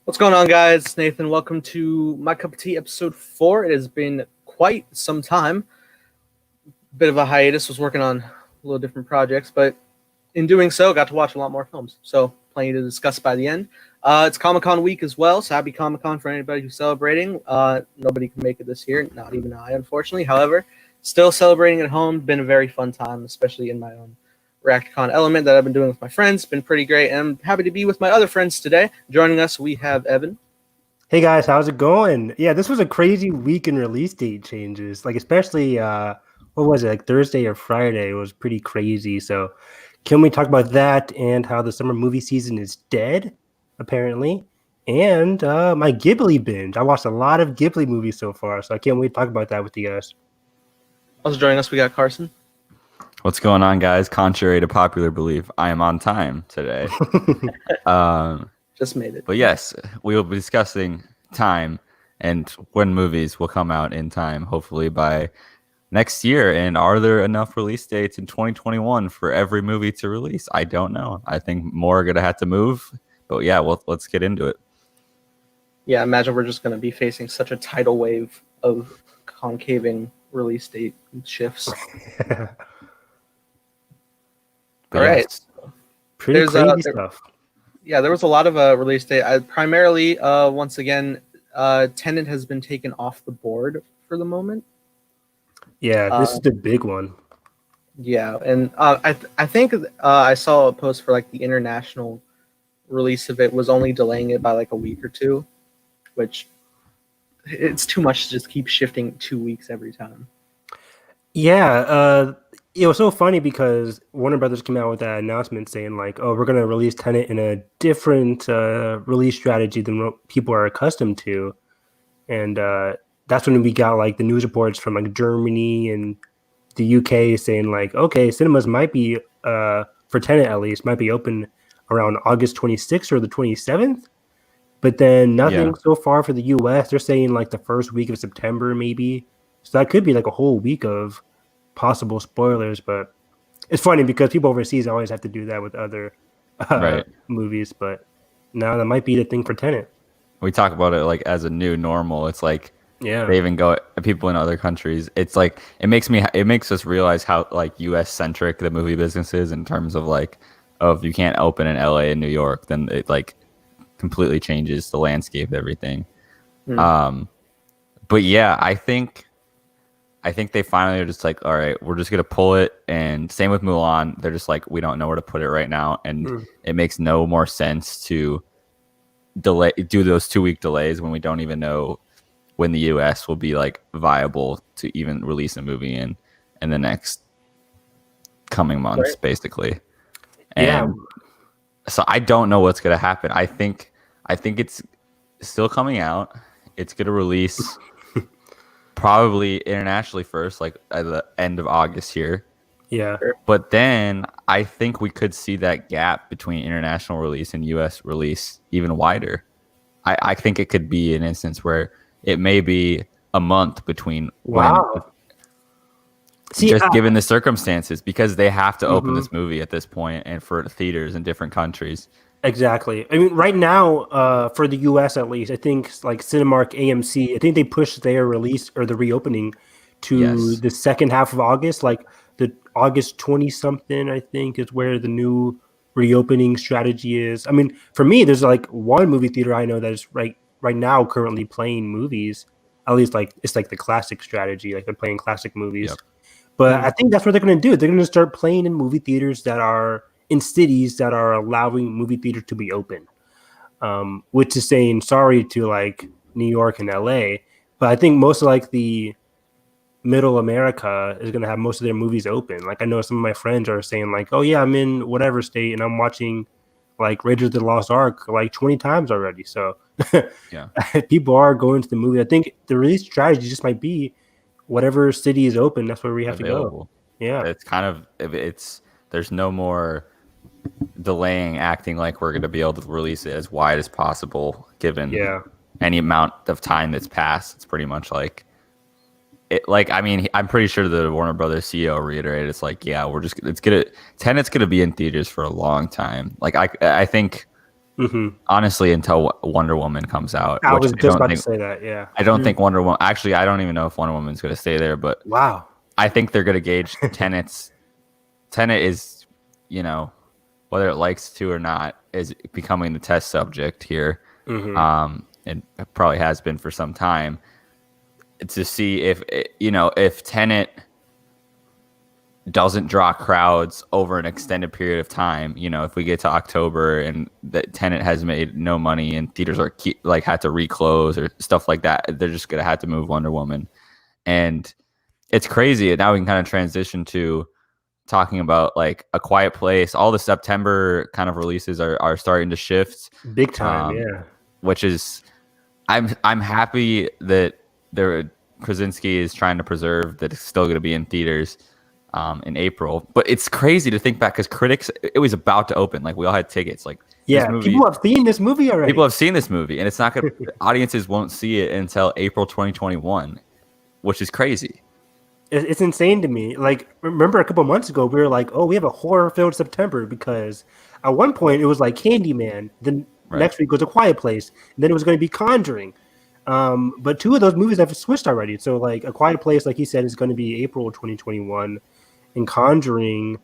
What's going on, guys? It's Nathan. Welcome to My Cup of Tea, Episode 4. It has been quite some time. Bit of a hiatus. Was working on a little different projects, but in doing so, got to watch a lot more films. So, plenty to discuss by the end. It's Comic-Con week as well, so happy Comic-Con for anybody who's celebrating. Nobody can make it this year, not even I, unfortunately. However, still celebrating at home. Been a very fun time, especially in my own Reactor element that I've been doing with my friends. Been pretty great, and I'm happy to be with my other friends today. Joining us, we have Evan. Hey guys, how's it going? Yeah, this was a crazy week in release date changes. Like especially what was it, like Thursday or Friday was pretty crazy. So can we talk about that and how the summer movie season is dead, apparently? And my Ghibli binge. I watched a lot of Ghibli movies so far, so I can't wait to talk about that with you guys. Also joining us, we got Carson. What's going on, guys? Contrary to popular belief, I am on time today. Just made it. But yes, we will be discussing time and when movies will come out in time, hopefully by next year. And are there enough release dates in 2021 for every movie to release? I don't know. I think more are going to have to move. But yeah, let's get into it. Yeah, imagine we're just going to be facing such a tidal wave of concaving release date shifts. But all right. yes, Pretty crazy stuff. Yeah, there was a lot of release date. Primarily, once again, Tenet has been taken off the board for the moment. Yeah, this is the big one. Yeah, and I think I saw a post for like the international release of it was only delaying it by like a week or two, which it's too much to just keep shifting 2 weeks every time. Yeah, it was so funny because Warner Brothers came out with that announcement saying like, "Oh, we're going to release Tenet in a different release strategy than what people are accustomed to," and that's when we got like the news reports from like Germany and the UK saying like, "Okay, cinemas might be for Tenet at least might be open around August 26th or the 27th," but then nothing so far for the US. They're saying like the first week of September maybe, so that could be like a whole week of possible spoilers. But it's funny because people overseas always have to do that with other movies, but now that might be the thing for Tenet. we talk about it like as a new normal. It's like they even go people in other countries. It's like it makes us realize how like US centric the movie business is in terms of like, if you can't open in LA and New York, then it like completely changes the landscape of everything. But yeah, I think they finally are just like, all right, we're just gonna pull it. And same with Mulan, they're just like, we don't know where to put it right now, and it makes no more sense to do those 2 week delays when we don't even know when the US will be like viable to even release a movie in the next coming months, basically. And so I don't know what's gonna happen. I think it's still coming out. It's gonna release probably internationally first, like at the end of August here. Yeah. But then I think we could see that gap between international release and US release even wider. I think it could be an instance where it may be a month between given the circumstances, because they have to open this movie at this point and for theaters in different countries. Exactly. I mean, right now, for the US at least, I think like Cinemark, AMC, I think they pushed their release or the reopening to the second half of August, like the August 20 something, I think, is where the new reopening strategy is. I mean, for me, there's like one movie theater I know that is right now currently playing movies. At least like it's like the classic strategy, like they're playing classic movies. Yep. But I think that's what they're going to do. They're going to start playing in movie theaters that are in cities that are allowing movie theaters to be open, which is saying sorry to like New York and LA. But I think most of like the middle America is going to have most of their movies open. Like I know some of my friends are saying like, oh yeah, I'm in whatever state and I'm watching like Raiders of the Lost Ark like 20 times already. So people are going to the movie. I think the release strategy just might be whatever city is open, that's where we have to go. Yeah. It's kind of, there's no more delaying, acting like we're going to be able to release it as wide as possible given any amount of time that's passed. It's pretty much like it. Like, I mean, I'm pretty sure the Warner Brothers CEO reiterated, it's like, yeah, Tenet's gonna be in theaters for a long time. Like, I think honestly, until Wonder Woman comes out. I which was just about to think, say that. Yeah, I don't think Wonder Woman. Actually, I don't even know if Wonder Woman's going to stay there, but wow. I think they're going to gauge Tenet's. Tenet is, whether it likes to or not, is becoming the test subject here. And it probably has been for some time, to see if Tenet doesn't draw crowds over an extended period of time. If we get to October and that Tenet has made no money and theaters are had to reclose or stuff like that, they're just gonna have to move Wonder Woman. And it's crazy. And now we can kind of transition to talking about like A Quiet Place. All the September kind of releases are starting to shift Big time, yeah. which is I'm happy that Krasinski is trying to preserve that it's still going to be in theaters in April. But it's crazy to think back because critics, it was about to open. Like we all had tickets. Like people have seen this movie already. People have seen this movie, and it's not going to. Audiences won't see it until April 2021, which is crazy. It's insane to me. Like, remember a couple months ago, we were like, "Oh, we have a horror-filled September," because at one point it was like Candyman. Then next week was A Quiet Place, and then it was going to be Conjuring. But two of those movies have switched already. So, like, A Quiet Place, like he said, is going to be April 2021, and Conjuring,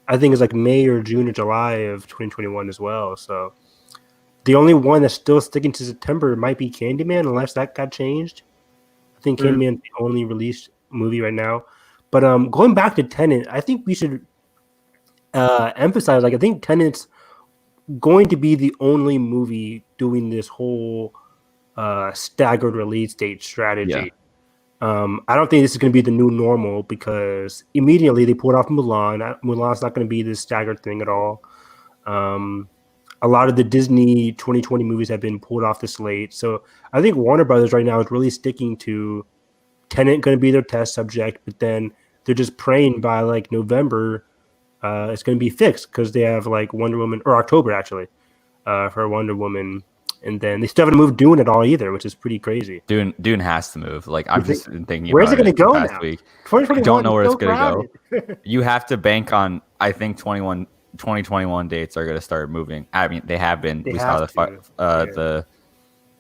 I think, is like May or June or July of 2021 as well. So, the only one that's still sticking to September might be Candyman, unless that got changed. I think Candyman's the only released movie right now. But going back to Tenet, I think we should emphasize, like, I think Tenet's going to be the only movie doing this whole staggered release date strategy. I don't think this is going to be the new normal because immediately they pulled off Mulan. Mulan's not going to be this staggered thing at all. A lot of the Disney 2020 movies have been pulled off the slate. So I think Warner Brothers right now is really sticking to Tenet going to be their test subject, but then they're just praying by like November it's going to be fixed because they have like Wonder Woman, or October actually, for Wonder Woman. And then they still haven't moved Dune at all either, which is pretty crazy. Dune has to move. Like I've just been thinking, where's about it going to go now? Week. I don't know where it's going to go. You have to bank on. I think 2021 dates are going to start moving. I mean, they have been.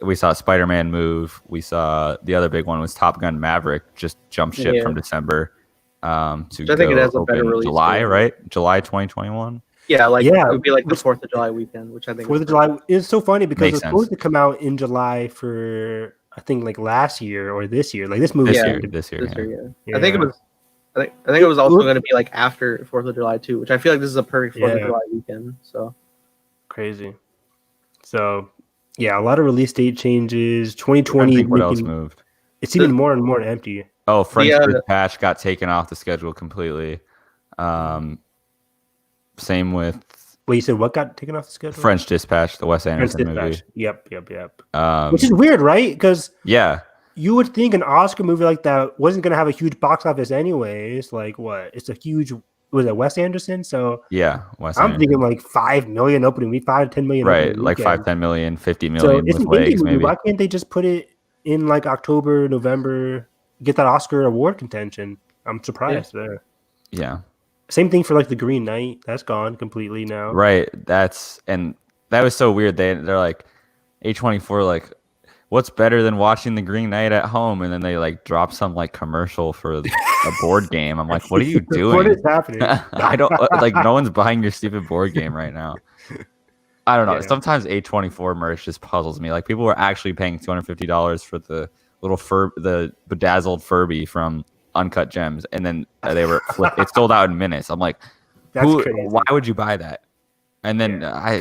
We saw Spider-Man move. We saw the other big one was Top Gun Maverick just jump ship from December to I think it has a better release July, right? July 2021. Yeah, it would be like the 4th of July weekend, which I think 4th of July is so funny because it's supposed to come out in July for I think like last year or this year. Like this movie this year. Yeah. I think it was also going to be like after 4th of July too, which I feel like this is a perfect 4th of July weekend. So crazy. So yeah, a lot of release date changes. 2020. What else moved? It's even more and more empty. Oh, French Dispatch got taken off the schedule completely. Same with. Wait, you said what got taken off the schedule? French Dispatch, the Wes Anderson movie. Yep. Which is weird, right? Because you would think an Oscar movie like that wasn't going to have a huge box office anyways. Like what? It's a huge. Was it Wes Anderson? So Wes I'm thinking like 5 million opening week, 5 to 10 million. Right, like 5, 10 million, 50 million with legs, maybe. Why can't they just put it in like October, November, get that Oscar award contention? I'm surprised there. Yeah. Same thing for like The Green Knight. That's gone completely now. Right. That was so weird. They're like A24, like, what's better than watching The Green Knight at home? And then they like drop some like commercial for a board game. I'm like, what are you doing? What is happening? I don't like. No one's buying your stupid board game right now. I don't know. Yeah. Sometimes A24 merch just puzzles me. Like people were actually paying $250 for the little the bedazzled Furby from Uncut Gems, and then they were it sold out in minutes. I'm like, why would you buy that? And then I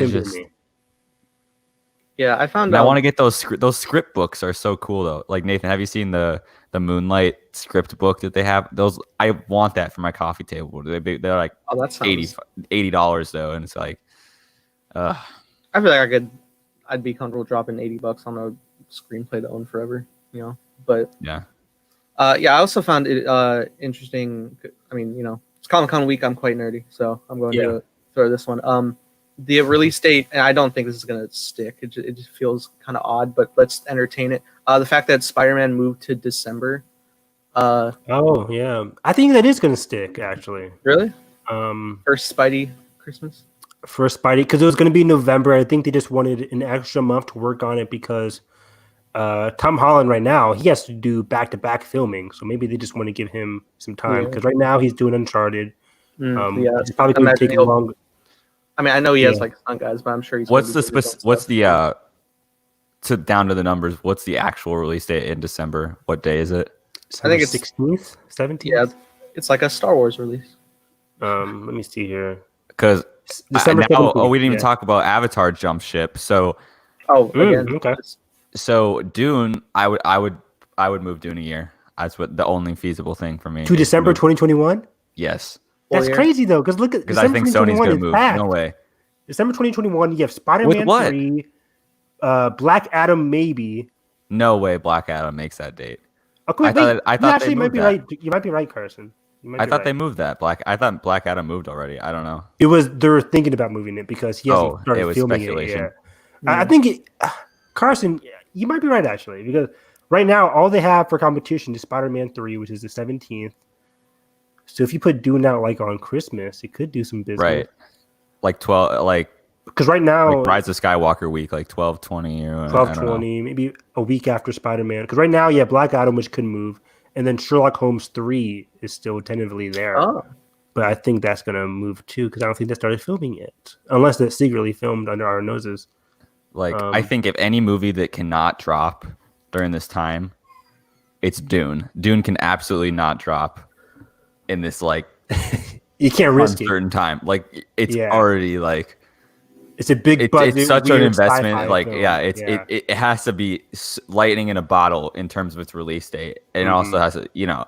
found I want to get those script books are so cool though. Like Nathan, have you seen the Moonlight script book that they have? Those I want that for my coffee table. They're like $80 though, and it's like, I feel like I'd be comfortable dropping $80 on a screenplay to own forever, But I also found it interesting. I mean, it's Comic-Con week. I'm quite nerdy, so I'm going to throw this one. The release date, and I don't think this is going to stick. It just feels kind of odd, but let's entertain it. The fact that Spider-Man moved to December. I think that is going to stick, actually. Really? First Spidey Christmas? for Spidey because it was going to be November. I think they just wanted an extra month to work on it because Tom Holland right now he has to do back-to-back filming, so maybe they just want to give him some time because right now he's doing Uncharted. It's probably going to take long. I mean, I know he has like stunt guys, but I'm sure he's. What's the down to the numbers? What's the actual release date in December? What day is it? I think it's 16th, 17th. Yeah, it's like a Star Wars release. Let me see here. Because we didn't even talk about Avatar jump ship. So okay. So Dune, I would move Dune a year. That's what the only feasible thing for me. To December 2021? Yes. That's crazy though, because look at because I think Sony's gonna move. Packed. No way. December 2021, you have Spider-Man 3, Black Adam maybe. No way Black Adam makes that date. Okay, I thought actually might be right. You might be right, Carson. I thought they moved that. I thought Black Adam moved already. I don't know. They were thinking about moving it because he hasn't started filming it yet. I think Carson, you might be right actually, because right now all they have for competition is Spider-Man 3, which is the 17th. So if you put Dune out like on Christmas, it could do some business. Right. Like 12, like because right now like Rise of Skywalker week, like 12/20 or 12/20, maybe a week after Spider-Man. Because right now, Black Adam, which could move, and then Sherlock Holmes 3 is still tentatively there. Oh. But I think that's gonna move too, because I don't think they started filming it, unless that's secretly filmed under our noses. Like I think if any movie that cannot drop during this time, it's Dune. Dune can absolutely not drop in this like you can't risk uncertain time. Like it's already like it's a big budget. It's such an investment. Like film. It has to be lightning in a bottle in terms of its release date, and it also has to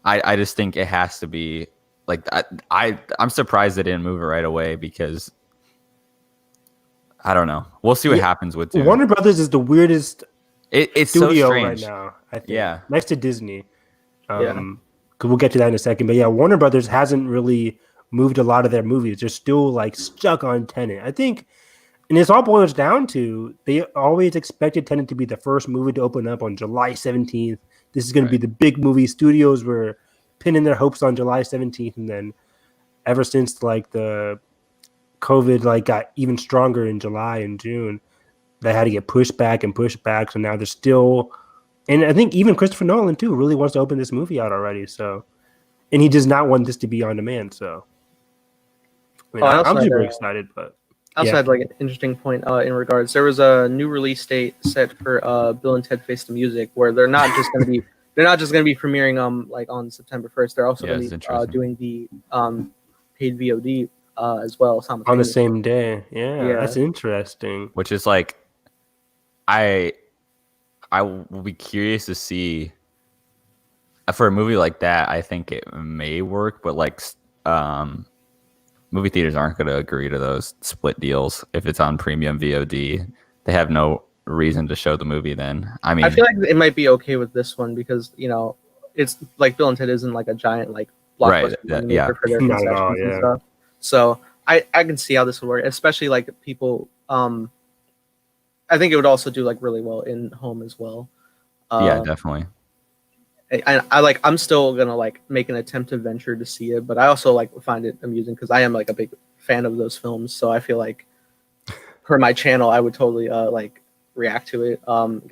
I just think it has to be like I'm surprised they didn't move it right away because I don't know. We'll see what happens with Dune. Warner Brothers is the weirdest. It's studio so strange right now. I think. Yeah, next to Disney. Because we'll get to that in a second. But Warner Brothers hasn't really moved a lot of their movies. They're still like stuck on Tenet. I think, and this all boils down to they always expected Tenet to be the first movie to open up on July 17th. This is going to be the big movie. Studios were pinning their hopes on July 17th, and then ever since like the COVID like got even stronger in July and June, they had to get pushed back. So now they're still. And I think even Christopher Nolan too really wants to open this movie out already. So, and he does not want this to be on demand. So, I'm super excited. But I also had like an interesting point in regards. There was a new release date set for Bill and Ted Face the Music, where they're not just going to be premiering like on September 1st. They're also going to be doing the paid VOD as well on the same day. Yeah, that's interesting. Which is like, I will be curious to see for a movie like that. I think it may work, but like movie theaters aren't going to agree to those split deals if it's on premium VOD. They have no reason to show the movie then. I mean, I feel like it might be okay with this one because it's like Bill and Ted isn't like a giant like blockbuster for their concessions and stuff. So I can see how this would work, especially like people. I think it would also do like really well in home as well. Yeah, definitely. I'm still gonna like make an attempt to venture to see it, but I also like find it amusing because I am like a big fan of those films. So I feel like per my channel, I would totally like react to it,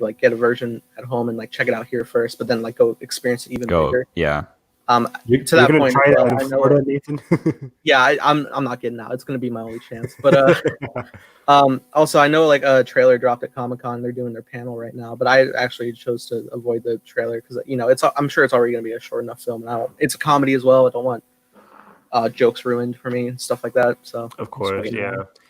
like get a version at home and like check it out here first, but then like go experience it even bigger. Yeah. To that point, try that in Florida, Nathan? Yeah, I'm not getting out. It's gonna be my only chance. But also I know like a trailer dropped at Comic-Con. They're doing their panel right now, but I actually chose to avoid the trailer because I'm sure it's already gonna be a short enough film. And it's a comedy as well. I don't want jokes ruined for me and stuff like that. So of course,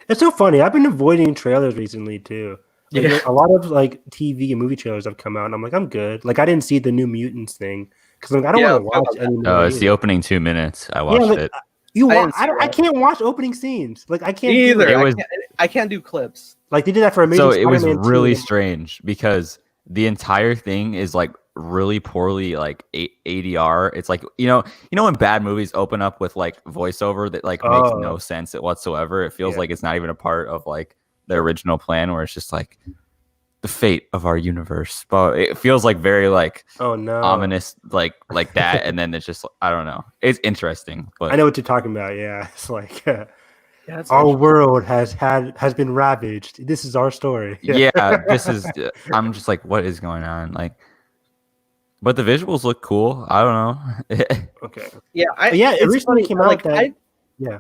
it's so funny. I've been avoiding trailers recently too. Like, a lot of like TV and movie trailers have come out, and I'm like, I'm good. Like I didn't see the New Mutants thing. Because like, I don't want to watch any. No, it's the opening 2 minutes. I watched it. I can't watch opening scenes. Like I can't either. I can't do clips. Like they did that for Amazing Spider-Man. So it was really strange because the entire thing is like really poorly like ADR. It's like when bad movies open up with like voiceover that like makes no sense whatsoever. It feels like it's not even a part of like the original plan, where it's just like the fate of our universe, but it feels like very like ominous like that, and then it's just I don't know. It's interesting, but I know what you're talking about. Yeah, it's like Yeah, that's Our interesting. world has been ravaged. This is our story. Yeah, this is. I'm just like, what is going on? Like, but the visuals look cool. I don't know. Okay. Yeah, Yeah, it it's recently funny. came out that yeah.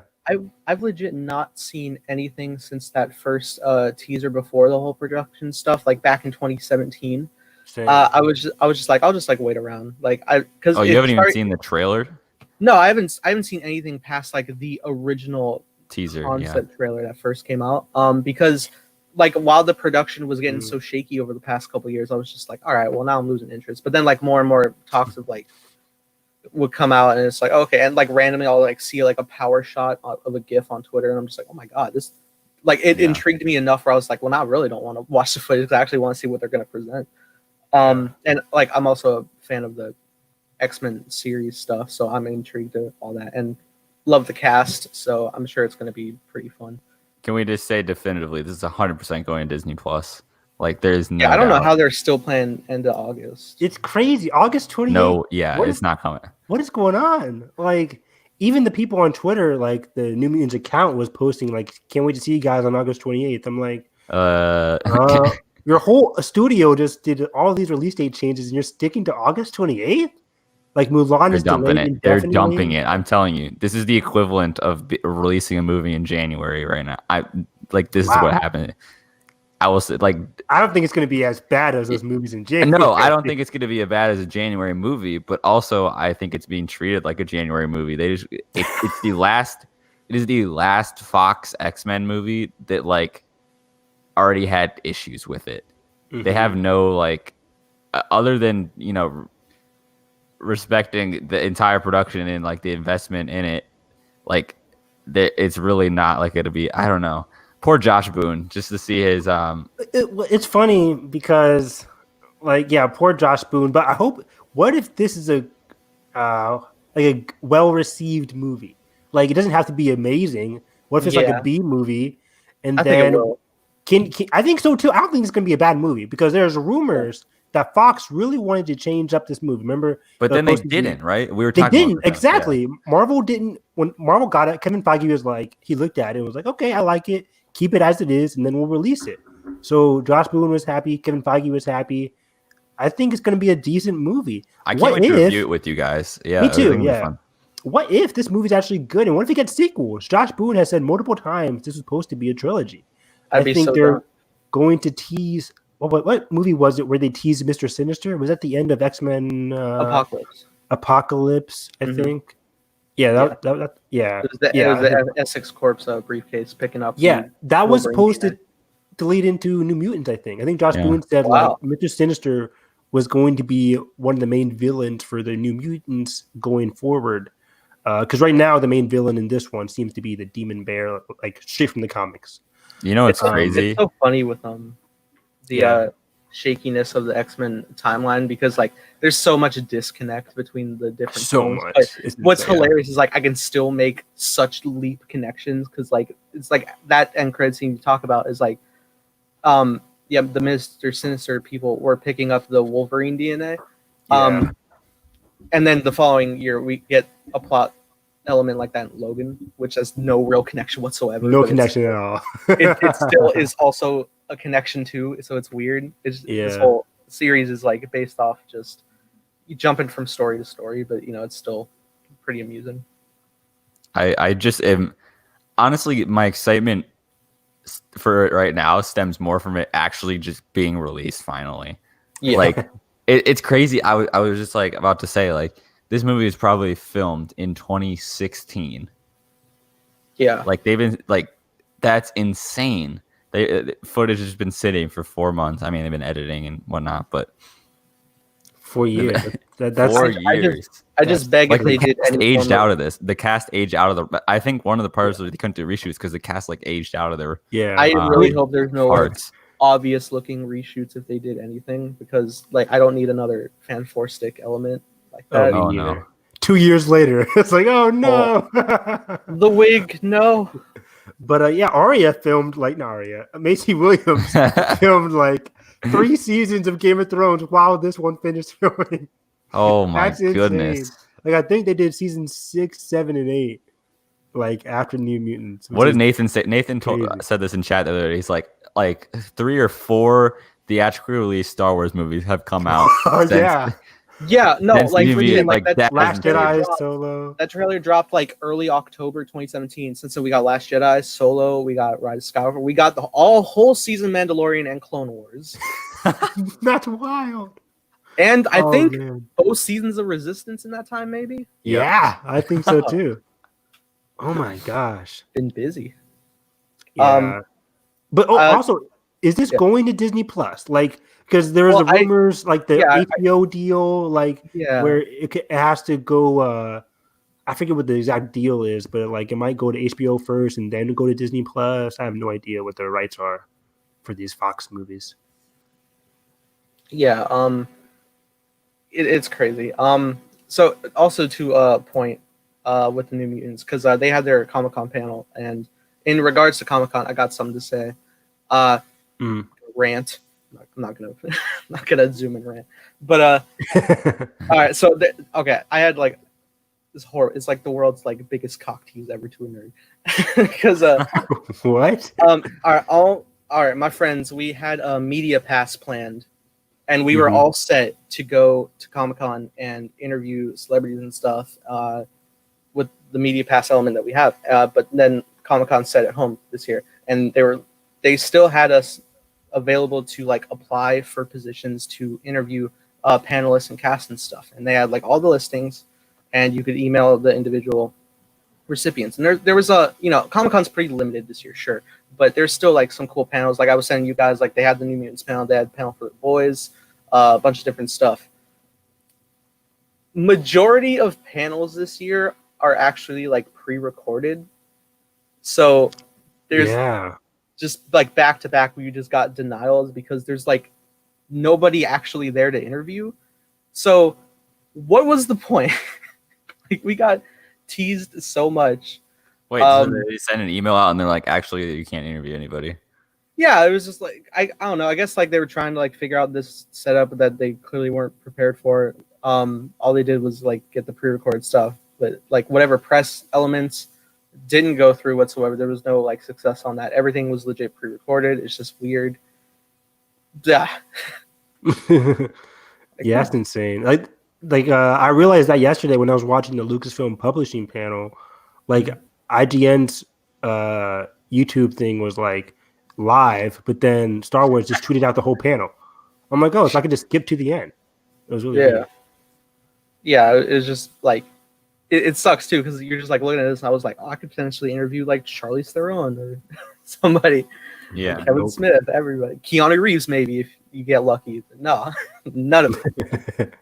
I've legit not seen anything since that first teaser before the whole production stuff, like back in 2017. Same. I was just like, I'll just like wait around, like because Oh, you haven't even seen the trailer No, I haven't seen anything past like the original teaser. Yeah, concept trailer that first came out. Because like while the production was getting so shaky over the past couple years, I was just like, all right, well now I'm losing interest. But then like more and more talks of like would come out, and it's like okay, and like randomly I'll like see like a power shot of a GIF on Twitter, and I'm just like, oh my god, this like it intrigued me enough where I was like, well now I really don't want to watch the footage. I actually want to see what they're gonna present. And like I'm also a fan of the X-Men series stuff, so I'm intrigued to all that and love the cast, so I'm sure it's going to be pretty fun. Can we just say definitively this is 100% going to Disney Plus? Like, there's no. Yeah, I don't know doubt. how they're still playing end of August. It's crazy. August 28th. No, yeah, it's not coming. What is going on? Like, even the people on Twitter, like the New Mutants account was posting, like, can't wait to see you guys on August 28th. I'm like, your whole studio just did all these release date changes, and you're sticking to August 28th? Like, Mulan is dumping delayed it. They're indefinitely? dumping it. I'm telling you, this is the equivalent of releasing a movie in January right now. This is what happened. I will say, like, I don't think it's going to be as bad as those movies in January. No, I don't think it's going to be as bad as a January movie, but also I think it's being treated like a January movie. It's the last. It is the last Fox X-Men movie that like already had issues with it. Mm-hmm. They have no like, other than respecting the entire production and like the investment in it, like it's really not like it'll be. I don't know. Poor Josh Boone, just to see his. It's funny because, like, yeah, poor Josh Boone. But I hope. What if this is a well-received movie? Like, it doesn't have to be amazing. What if it's like a B movie, and I think it will. I think so too. I don't think it's going to be a bad movie because there's rumors that Fox really wanted to change up this movie. Remember? But then they didn't, right? We were talking. They didn't exactly. Yeah. Marvel didn't. When Marvel got it, Kevin Feige was like, he looked at it and was like, okay, I like it. Keep it as it is, and then we'll release it. So Josh Boone was happy. Kevin Feige was happy. I think it's going to be a decent movie. I can't wait to review it with you guys. Yeah, me too. Yeah. Fun. What if this movie's actually good, and what if it gets sequels? Josh Boone has said multiple times this was supposed to be a trilogy. I think they're going to tease. What movie was it where they teased Mr. Sinister? Was that the end of X-Men Apocalypse, I think. Yeah, It was the Essex Corpse briefcase picking up. Yeah, that was supposed to lead into New Mutants, I think. I think Josh Boone said like Mr. Sinister was going to be one of the main villains for the New Mutants going forward. Because right now the main villain in this one seems to be the Demon Bear, like straight from the comics. It's crazy. It's so funny with the shakiness of the X-Men timeline because like there's so much disconnect between the different tones. But what's hilarious is like I can still make such leap connections because like it's like that end credit scene you talk about is like the Mr. Sinister people were picking up the Wolverine DNA. And then the following year we get a plot element like that in Logan, which has no real connection whatsoever. No connection at all. it still is also a connection too, so it's weird. This whole series is like based off just you jumping from story to story, but it's still pretty amusing. I just am honestly, my excitement for it right now stems more from it actually just being released finally. Yeah. Like it's crazy. I was just like about to say like this movie is probably filmed in 2016. Yeah, like they've been like that's insane. Footage has been sitting for 4 months. I mean, they've been editing and whatnot, but 4 years. That's 4 years. I just beg if they did aged out of this. The cast aged out of the. I think one of the parts was they couldn't do reshoots because the cast like aged out of their. Yeah, I really hope there's no obvious looking reshoots if they did anything because like I don't need another fan force stick element like that. Oh no. 2 years later, it's like oh the wig no. But Arya filmed Macy Williams filmed like 3 seasons of Game of Thrones while this one finished filming. Oh my goodness! Like I think they did season 6, 7, and 8. like after New Mutants. What did Nathan say? Nathan crazy. said this in chat the other day. He's like 3 or 4 theatrically released Star Wars movies have come out. Oh since, yeah, Yeah, no, since like New for the Mutants, like that Last trailer Jedi, dropped- Solo. That trailer dropped like early October 2017. So we got Last Jedi, Solo, we got Rise of Skywalker, we got the whole season Mandalorian and Clone Wars, That's wild. and I Oh, think man. both seasons of Resistance in that time. Maybe Yeah, I think so too. Oh my gosh. been busy. Yeah. But also, is this going to Disney Plus? Like, because there was Well, the rumors, like the yeah, HBO deal, like Yeah, where it has to go. I forget what the exact deal is, but like it might go to HBO first and then go to Disney Plus. I have no idea what the rights are for these Fox movies. yeah. It's crazy. So also to point with the New Mutants, because they had their Comic-Con panel, and in regards to Comic-Con, I got something to say. Rant. I'm not gonna not gonna zoom and rant, but all right. So okay, I had like this horror. It's like the world's like biggest cock tease ever to a nerd, because What? all right, my friends, we had a media pass planned, and we were all set to go to Comic-Con and interview celebrities and stuff with the media pass element that we have. But then Comic-Con set at home this year, and they still had us available to like apply for positions to interview panelists and cast and stuff. And they had like all the listings, and you could email the individual recipients. And there was Comic-Con's pretty limited this year, sure, but there's still like some cool panels. Like I was sending you guys, like they had the New Mutants panel, they had a panel for the boys, a bunch of different stuff. Majority of panels this year are actually like pre-recorded, so there's just like back to back where you just got denials because there's like nobody actually there to interview. So what was the point? Like we got teased so much. Wait, so they send an email out and they're like, actually, you can't interview anybody. Yeah, it was just like I don't know. I guess like they were trying to like figure out this setup that they clearly weren't prepared for. All they did was like get the pre-recorded stuff, but like whatever press elements didn't go through whatsoever. There was no like success on that. Everything was legit pre-recorded. It's just weird. Yeah. Yeah, that's insane. I realized that yesterday when I was watching the Lucasfilm publishing panel, like IGN's YouTube thing was like live, but then Star Wars just tweeted out the whole panel. I'm like, oh, so I could just skip to the end. It was really weird. Yeah, it was just like it sucks too because you're just like looking at this and I was like, oh, I could potentially interview like Charlize Theron or somebody. Yeah, Kevin Smith, everybody. Keanu Reeves maybe if you get lucky. No, none of it.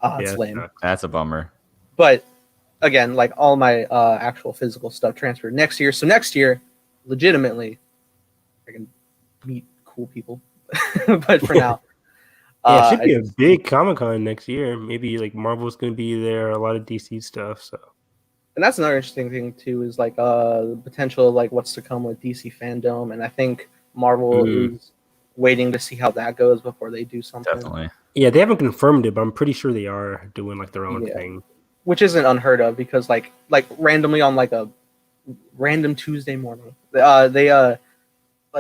It's lame. That's a bummer. But again, like all my actual physical stuff transferred next year. So next year, legitimately, I can meet cool people. But for now, it should be a big Comic-Con next year. Maybe like Marvel's going to be there, a lot of DC stuff. So, and that's another interesting thing too is like the potential like what's to come with DC fandom, and I think Marvel is waiting to see how that goes before they do something. Definitely. Yeah, they haven't confirmed it, but I'm pretty sure they are doing like their own thing, which isn't unheard of because like randomly on like a random Tuesday morning, it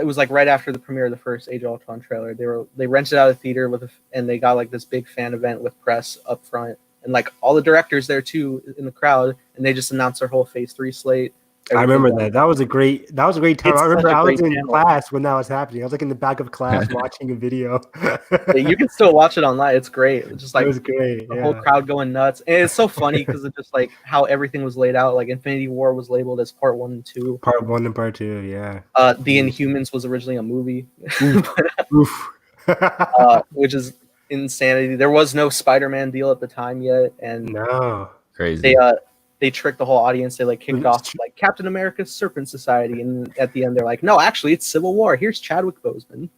was like right after the premiere of the first Age of Ultron trailer. They rented out a theater and they got like this big fan event with press up front and like all the directors there too in the crowd, and they just announced their whole Phase 3 slate. I remember that. That was a great time. I remember I was in class when that was happening. I was like in the back of class watching a video. You can still watch it online. It's great. It's just like it was great. The whole crowd going nuts. And it's so funny because of just like how everything was laid out. Like Infinity War was labeled as part 1 and 2. Part 1 and part 2, yeah. The Inhumans was originally a movie. Which is insanity. There was no Spider-Man deal at the time yet. And crazy. They tricked the whole audience. They like kicked off like Captain America's Serpent Society, and at the end they're like, "No, actually, it's Civil War. Here's Chadwick Boseman."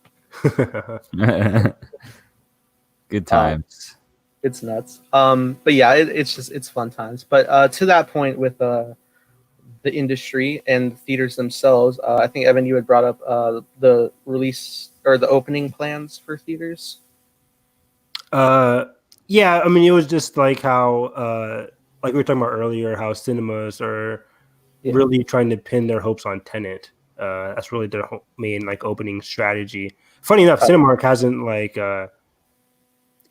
Good times. It's nuts. But yeah, it's fun times. But to that point with the industry and theaters themselves, I think Evan, you had brought up the release or the opening plans for theaters. Yeah, I mean, it was just like how. Like we were talking about earlier, how cinemas are really trying to pin their hopes on Tenet. That's really their main like opening strategy. Funny enough, Cinemark hasn't like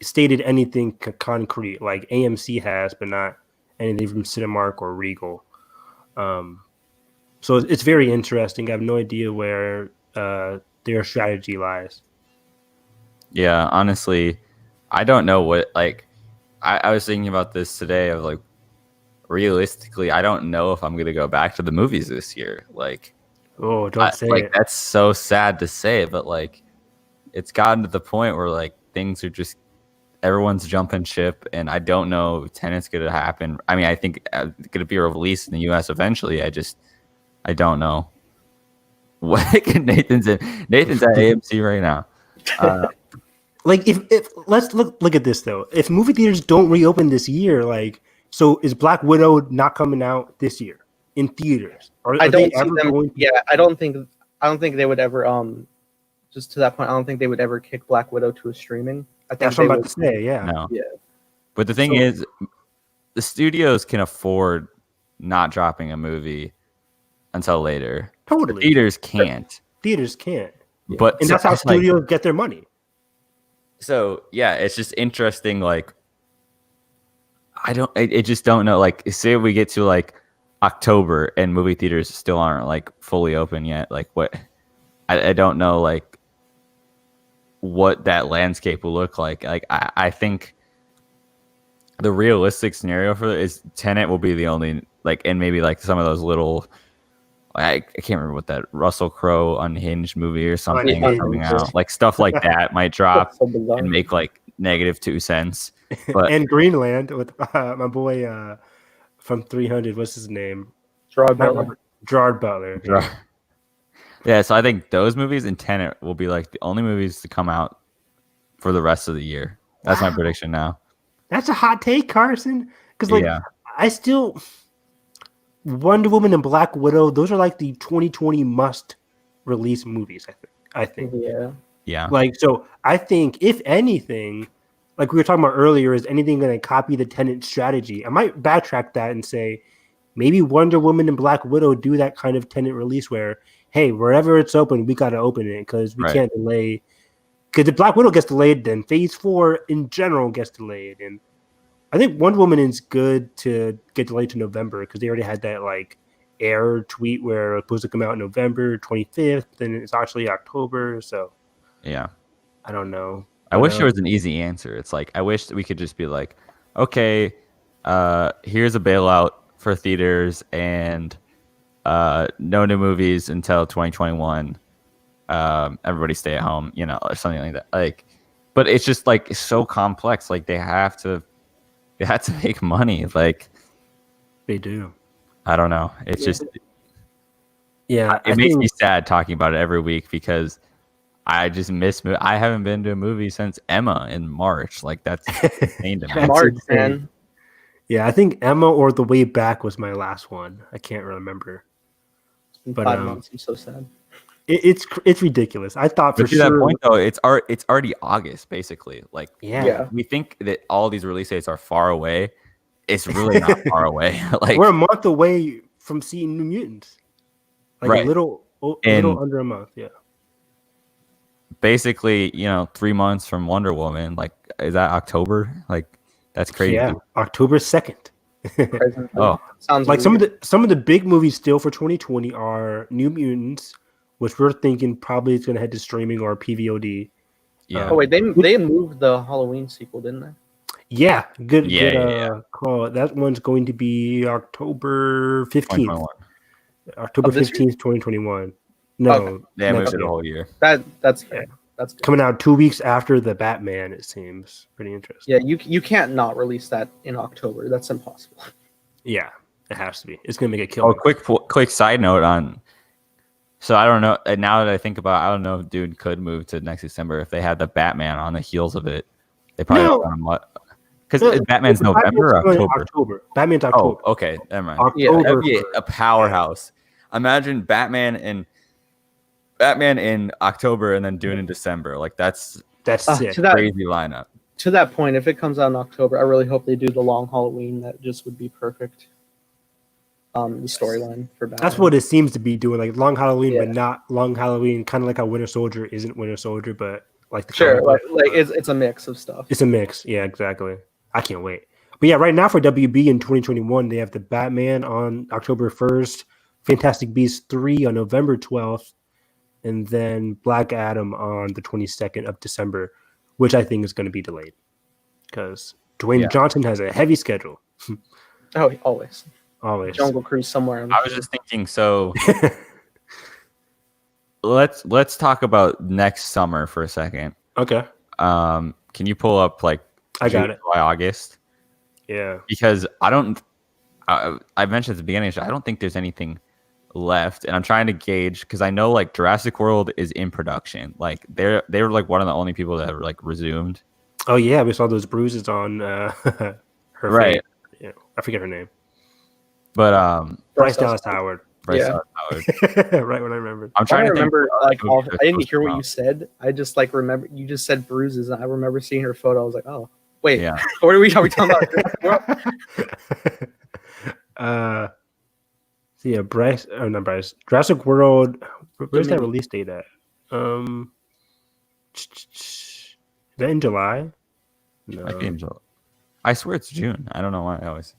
stated anything concrete. Like AMC has, but not anything from Cinemark or Regal. So it's very interesting. I have no idea where their strategy lies. Yeah, honestly, I don't know what like. I was thinking about this today. Of like, realistically, I don't know if I'm gonna go back to the movies this year. Like, oh, don't say like it. that's so sad to say, but like, it's gotten to the point where like things are just everyone's jumping ship, and I don't know if Tenet's gonna happen. I mean, I think it's gonna be released in the U.S. eventually. I don't know. What Nathan's at AMC right now. Like if let's look at this though. If movie theaters don't reopen this year, like so is Black Widow not coming out this year in theaters? I don't see them. Yeah, I don't think they would ever. Just to that point, I don't think they would ever kick Black Widow to a streaming. I think that's what I'm about to say. Yeah. No. Yeah. But the thing is, the studios can afford not dropping a movie until later. Totally. The theaters can't. Theaters can't. But and that's how studios get their money. So yeah, it's just interesting. Like, I just don't know. Like, say we get to like October and movie theaters still aren't like fully open yet. Like, what? I don't know. Like, what that landscape will look like. Like, I think the realistic scenario for it is Tenet will be the only like, and maybe like some of those little. I can't remember what that Russell Crowe Unhinged movie or something coming out. Like stuff like that might drop and make like -2 cents. But and Greenland with my boy from 300. What's his name? Gerard Butler. Gerard Butler. Yeah, so I think those movies and Tenet will be like the only movies to come out for the rest of the year. That's my prediction now. That's a hot take, Carson. Because like I still. Wonder Woman and Black Widow, those are like the 2020 must release movies, I think. Yeah. Like, so I think if anything, like we were talking about earlier, is anything going to copy the Tenet strategy? I might backtrack that and say maybe Wonder Woman and Black Widow do that kind of Tenet release where, hey, wherever it's open, we got to open it because we can't delay. Because if Black Widow gets delayed, then Phase 4 in general gets delayed. And I think Wonder Woman is good to get delayed to November because they already had that like error tweet where it was supposed to come out November 25th, and it's actually October. So yeah, I don't know. I wish there was an easy answer. It's like I wish that we could just be like, okay, here's a bailout for theaters and no new movies until 2021. Everybody stay at home, or something like that. Like, but it's just like it's so complex. Like they have to make money. Like they do. I don't know. It's just it makes me sad talking about it every week because I just miss. I haven't been to a movie since Emma in March. Like that's insane to me. March, man. Yeah, I think Emma or The Way Back was my last one. I can't remember. It's been 5 months. I'm so sad. It's ridiculous. I thought but to that point though, it's already August basically. Like we think that all these release dates are far away. It's really not far away. Like we're a month away from seeing New Mutants. Like a little under a month. Yeah. Basically, 3 months from Wonder Woman. Like, is that October? Like, that's crazy. Yeah, October 2nd. Oh, sounds like weird. some of the big movies still for 2020 are New Mutants, which we're thinking probably is going to head to streaming or PVOD. Yeah. Oh wait, they moved the Halloween sequel, didn't they? Yeah, good call. That one's going to be October 15th. October 15th, 2021. No, they moved it a whole year. That's good. That's good. Coming out 2 weeks after the Batman. It seems pretty interesting. Yeah, you can't not release that in October. That's impossible. Yeah, it has to be. It's gonna make a killer. Oh, quick side note on. So I don't know. Now that I think about, I don't know if Dune could move to next December if they had the Batman on the heels of it. They probably don't want what. Because Batman's November or October? Batman's October. Oh, okay. Never mind. October. That'd be a powerhouse. Imagine Batman in October and then Dune in December. Like that's sick. Crazy lineup. To that point, if it comes out in October, I really hope they do the long Halloween. That just would be perfect. the storyline for Batman. That's what it seems to be doing, like Long Halloween, Yeah. but not Long Halloween. Kind of like how Winter Soldier isn't Winter Soldier, but like the Sure, comic book. like it's a mix of stuff. It's a mix. Yeah, exactly. I can't wait. But yeah, right now for WB in 2021, they have the Batman on October 1st, Fantastic Beasts 3 on November 12th, and then Black Adam on the 22nd of December, which I think is going to be delayed because Dwayne Johnson has a heavy schedule. Oh, always. Always. Jungle Cruise somewhere. I was just thinking, so let's talk about next summer for a second. Okay. Can you pull up like I got it. July, August? Yeah. Because I mentioned at the beginning, I don't think there's anything left, and I'm trying to gauge because I know like Jurassic World is in production. Like they were like one of the only people that have like resumed. Oh yeah, we saw those bruises on her Right. face. Yeah, I forget her name. But Bryce Dallas Howard. Bryce Yeah. Dallas Howard. Right when I remembered. I'm trying to remember think like of I didn't hear what come you out. said. I just like remember you just said bruises, and I remember seeing her photo. I was like, oh wait, Yeah. what are we talking about? So yeah, not Bryce. Jurassic World. Where's that Maybe. release date at? Is that in July? No. Might be in July. I swear it's June. I don't know why I always.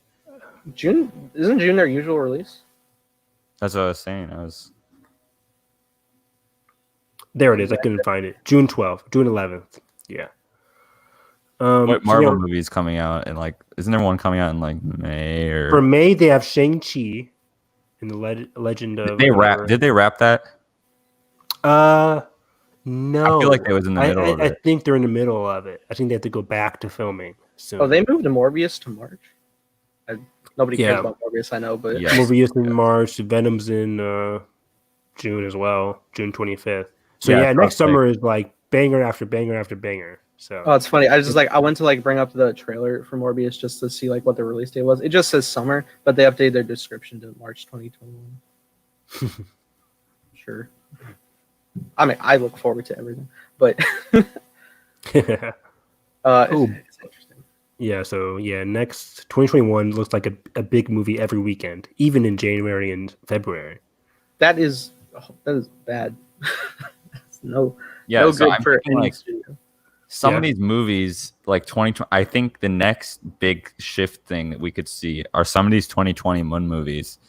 June isn't June their usual release? That's what I was saying. There it is. I couldn't find it. June 12th, June 11th. Yeah. What so Marvel yeah, movie is coming out in like? Isn't there one coming out in like May or? for May they have Shang-Chi and the Legend of. Did they wrap that? No. I feel like it was in the middle of I it. think they're in the middle of it. I think they have to go back to filming soon. Oh, they moved to Morbius to March. Nobody cares Yeah. about Morbius, I know, but Yeah. Morbius in March. Venom's in June as well, June 25th. So Yeah, yeah, it's next rough, summer is like banger after banger after banger. So oh, it's funny. I went to like bring up the trailer for Morbius just to see like what the release date was. It just says summer, but they updated their description to March 2021. Sure. I mean, I look forward to everything, but Ooh. it's interesting. yeah, so yeah, next 2021 looks like a big movie every weekend, even in January and February. That is bad. That's no Yeah, so good I'm for thinking, any like studio. some Yeah. of these movies, like 2020. I think the next big shift thing that we could see are some of these 2021 movies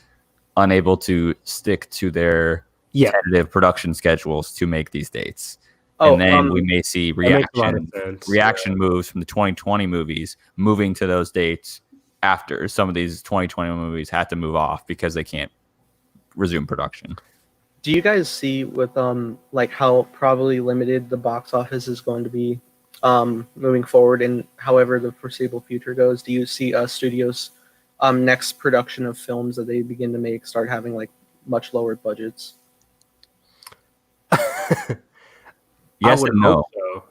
unable to stick to their Yeah, tentative production schedules to make these dates. Oh, And then we may see that makes a lot of reaction sense. moves from the 2020 movies moving to those dates after some of these 2020 movies had to move off because they can't resume production. do you guys see with like how probably limited the box office is going to be moving forward, and however the foreseeable future goes? Do you see studios next production of films that they begin to make start having like much lower budgets? Yes would and no. hope so.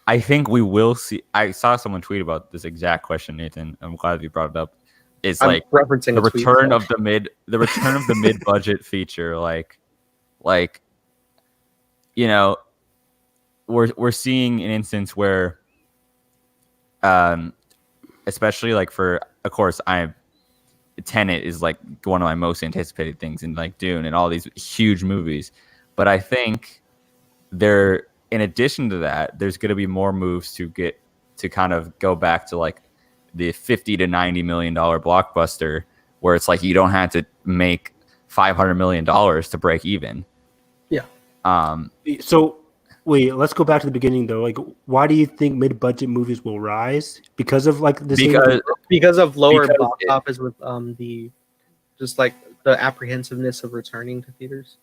I think we will see. I saw someone tweet about this exact question, Nathan. I'm glad you brought it up. It's I'm like referencing the a tweet, return so- of the return of the mid budget feature. Like you know, we're seeing an instance where, especially like for, of course, Tenet is like one of my most anticipated things, in like Dune and all these huge movies. But I think in addition to that, there's going to be more moves to get to kind of go back to like the $50 to $90 million blockbuster, where it's like you don't have to make $500 million to break even. Yeah. So wait, let's go back to the beginning though. Like, why do you think mid-budget movies will rise? Because of like the because of lower because box office with the just like the apprehensiveness of returning to theaters.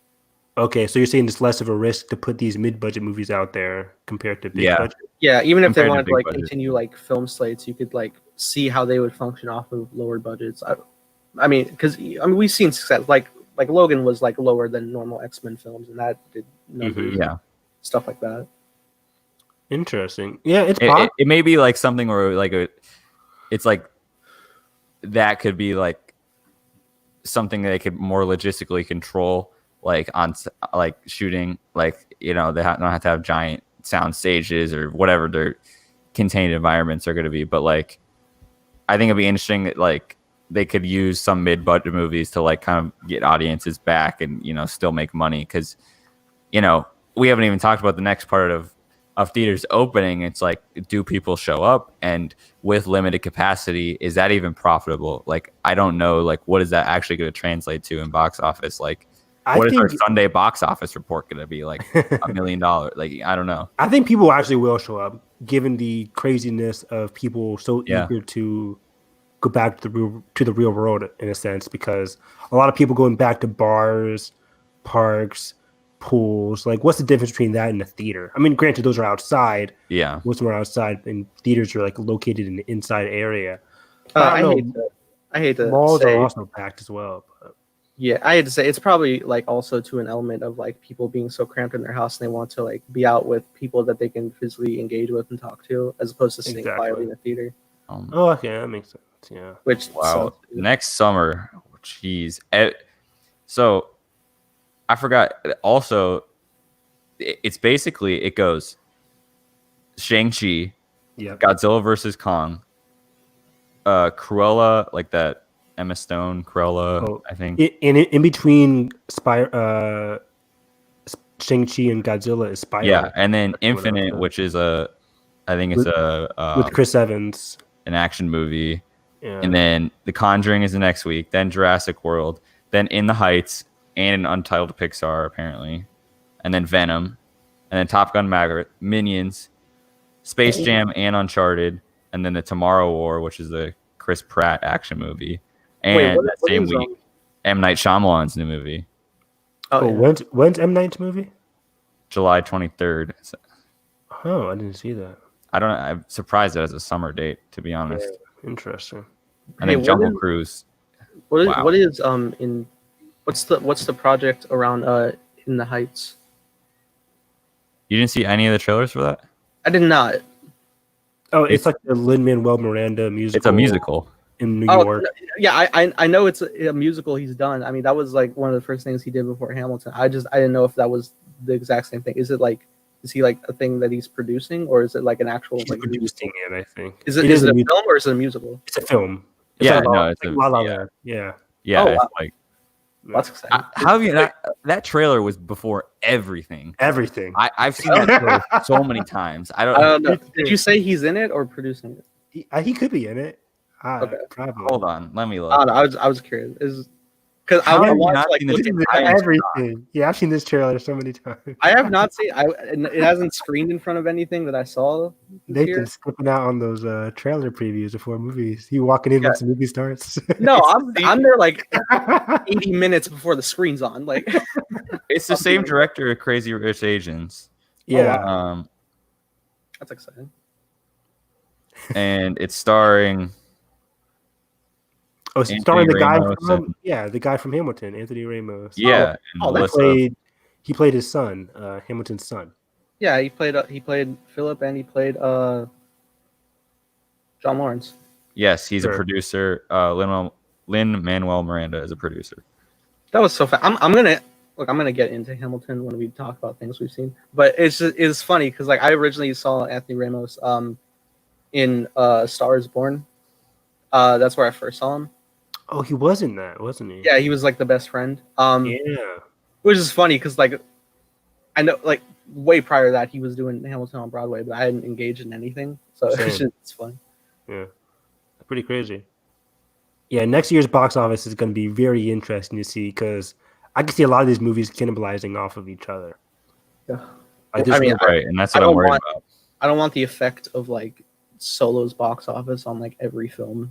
Okay, so you're saying it's less of a risk to put these mid-budget movies out there compared to big Yeah. budget? Yeah, even if they Compared to wanted to big like budget. continue like film slates, you could like see how they would function off of lower budgets. I mean, because we've seen success. Like Logan was like lower than normal X-Men films, and that did numbers, Yeah. stuff like that. Interesting. Yeah, it's possible. It may be like something where like it's like that could be like something they could more logistically control, like on like shooting, like they don't have to have giant sound stages or whatever their contained environments are going to be. But like, I think it'd be interesting that like they could use some mid-budget movies to like kind of get audiences back and still make money, because we haven't even talked about the next part of theaters opening. It's like, do people show up? And with limited capacity, is that even profitable? Like, I don't know, like, what is that actually going to translate to in box office? Like, what is our Sunday box office report going to be? Like $1 million? Like, I don't know. I think people actually will show up, given the craziness of people so eager to go back to the real world, in a sense, because a lot of people going back to bars, parks, pools. Like, what's the difference between that and a theater? I mean, granted, those are outside. Yeah, most of them are outside, and theaters are like located in the inside area. I hate to malls say, are also packed as well. But. Yeah, I hate to say, it's probably like also to an element of like people being so cramped in their house and they want to like be out with people that they can physically engage with and talk to, as opposed to sitting quietly in a theater. Okay, that makes sense. Yeah. Which next summer, jeez. So I forgot. Also, it's basically, it goes Shang-Chi, Godzilla versus Kong, Cruella, like that Emma Stone Cruella, I think. In between Shang-Chi and Godzilla is Spider. Yeah, and then Infinite, which is I think it's with Chris Evans, an action movie. Yeah. And then The Conjuring is the next week. Then Jurassic World. Then In the Heights and an untitled Pixar, apparently. And then Venom. And then Top Gun Maverick, Minions, Space Jam, and Uncharted. And then The Tomorrow War, which is the Chris Pratt action movie. And that same week, M. Night Shyamalan's new movie. When's M. Night's movie? July 23rd. Oh, I didn't see that. I don't know. I'm surprised it has a summer date, to be honest. Yeah. Interesting. And then Jungle Cruise. What's the project around In the Heights? You didn't see any of the trailers for that? I did not. Oh, it's like the Lin-Manuel Miranda musical. It's a musical in New York. Yeah, I know it's a musical he's done. I mean, that was like one of the first things he did before Hamilton. I didn't know if that was the exact same thing. Is he like a thing that he's producing, or is it like an actual like producing it? I think. Is it a film or is it a musical? It's a film. It's it's like La La Land. Yeah. Yeah. Oh, it's wow. like, that's exciting. How have you that trailer was before everything. Everything. I've seen that trailer so many times. I don't know. Did you say he's in it or producing it? He could be in it. Okay. Probably. Hold on, let me look. I was curious. Because I watched like everything. Yeah, I've seen this trailer so many times. I have not seen. It hasn't screened in front of anything that I saw. They've been skipping out on those trailer previews before movies. You walking in once the movie starts. No, I'm there like 80 minutes before the screen's on. Like, it's the same director of Crazy Rich Asians. Yeah, that's exciting. And it's starring. Oh, starring the guy from the guy from Hamilton, Anthony Ramos. Yeah, he played his son, Hamilton's son. Yeah, he played Philip and he played John Lawrence. Yes, he's a producer. Lin-Manuel Miranda is a producer. That was so fast. I'm gonna get into Hamilton when we talk about things we've seen, but it's funny because like I originally saw Anthony Ramos in Star is Born. That's where I first saw him. Oh, he was in that, wasn't he? Yeah, he was like the best friend. Yeah. Which is funny because like I know like way prior to that he was doing Hamilton on Broadway, but I hadn't engaged in anything. So it's fun. Yeah. Pretty crazy. Yeah, next year's box office is going to be very interesting to see because I can see a lot of these movies cannibalizing off of each other. Yeah. And that's what I'm worried about. I don't want the effect of like Solo's box office on like every film.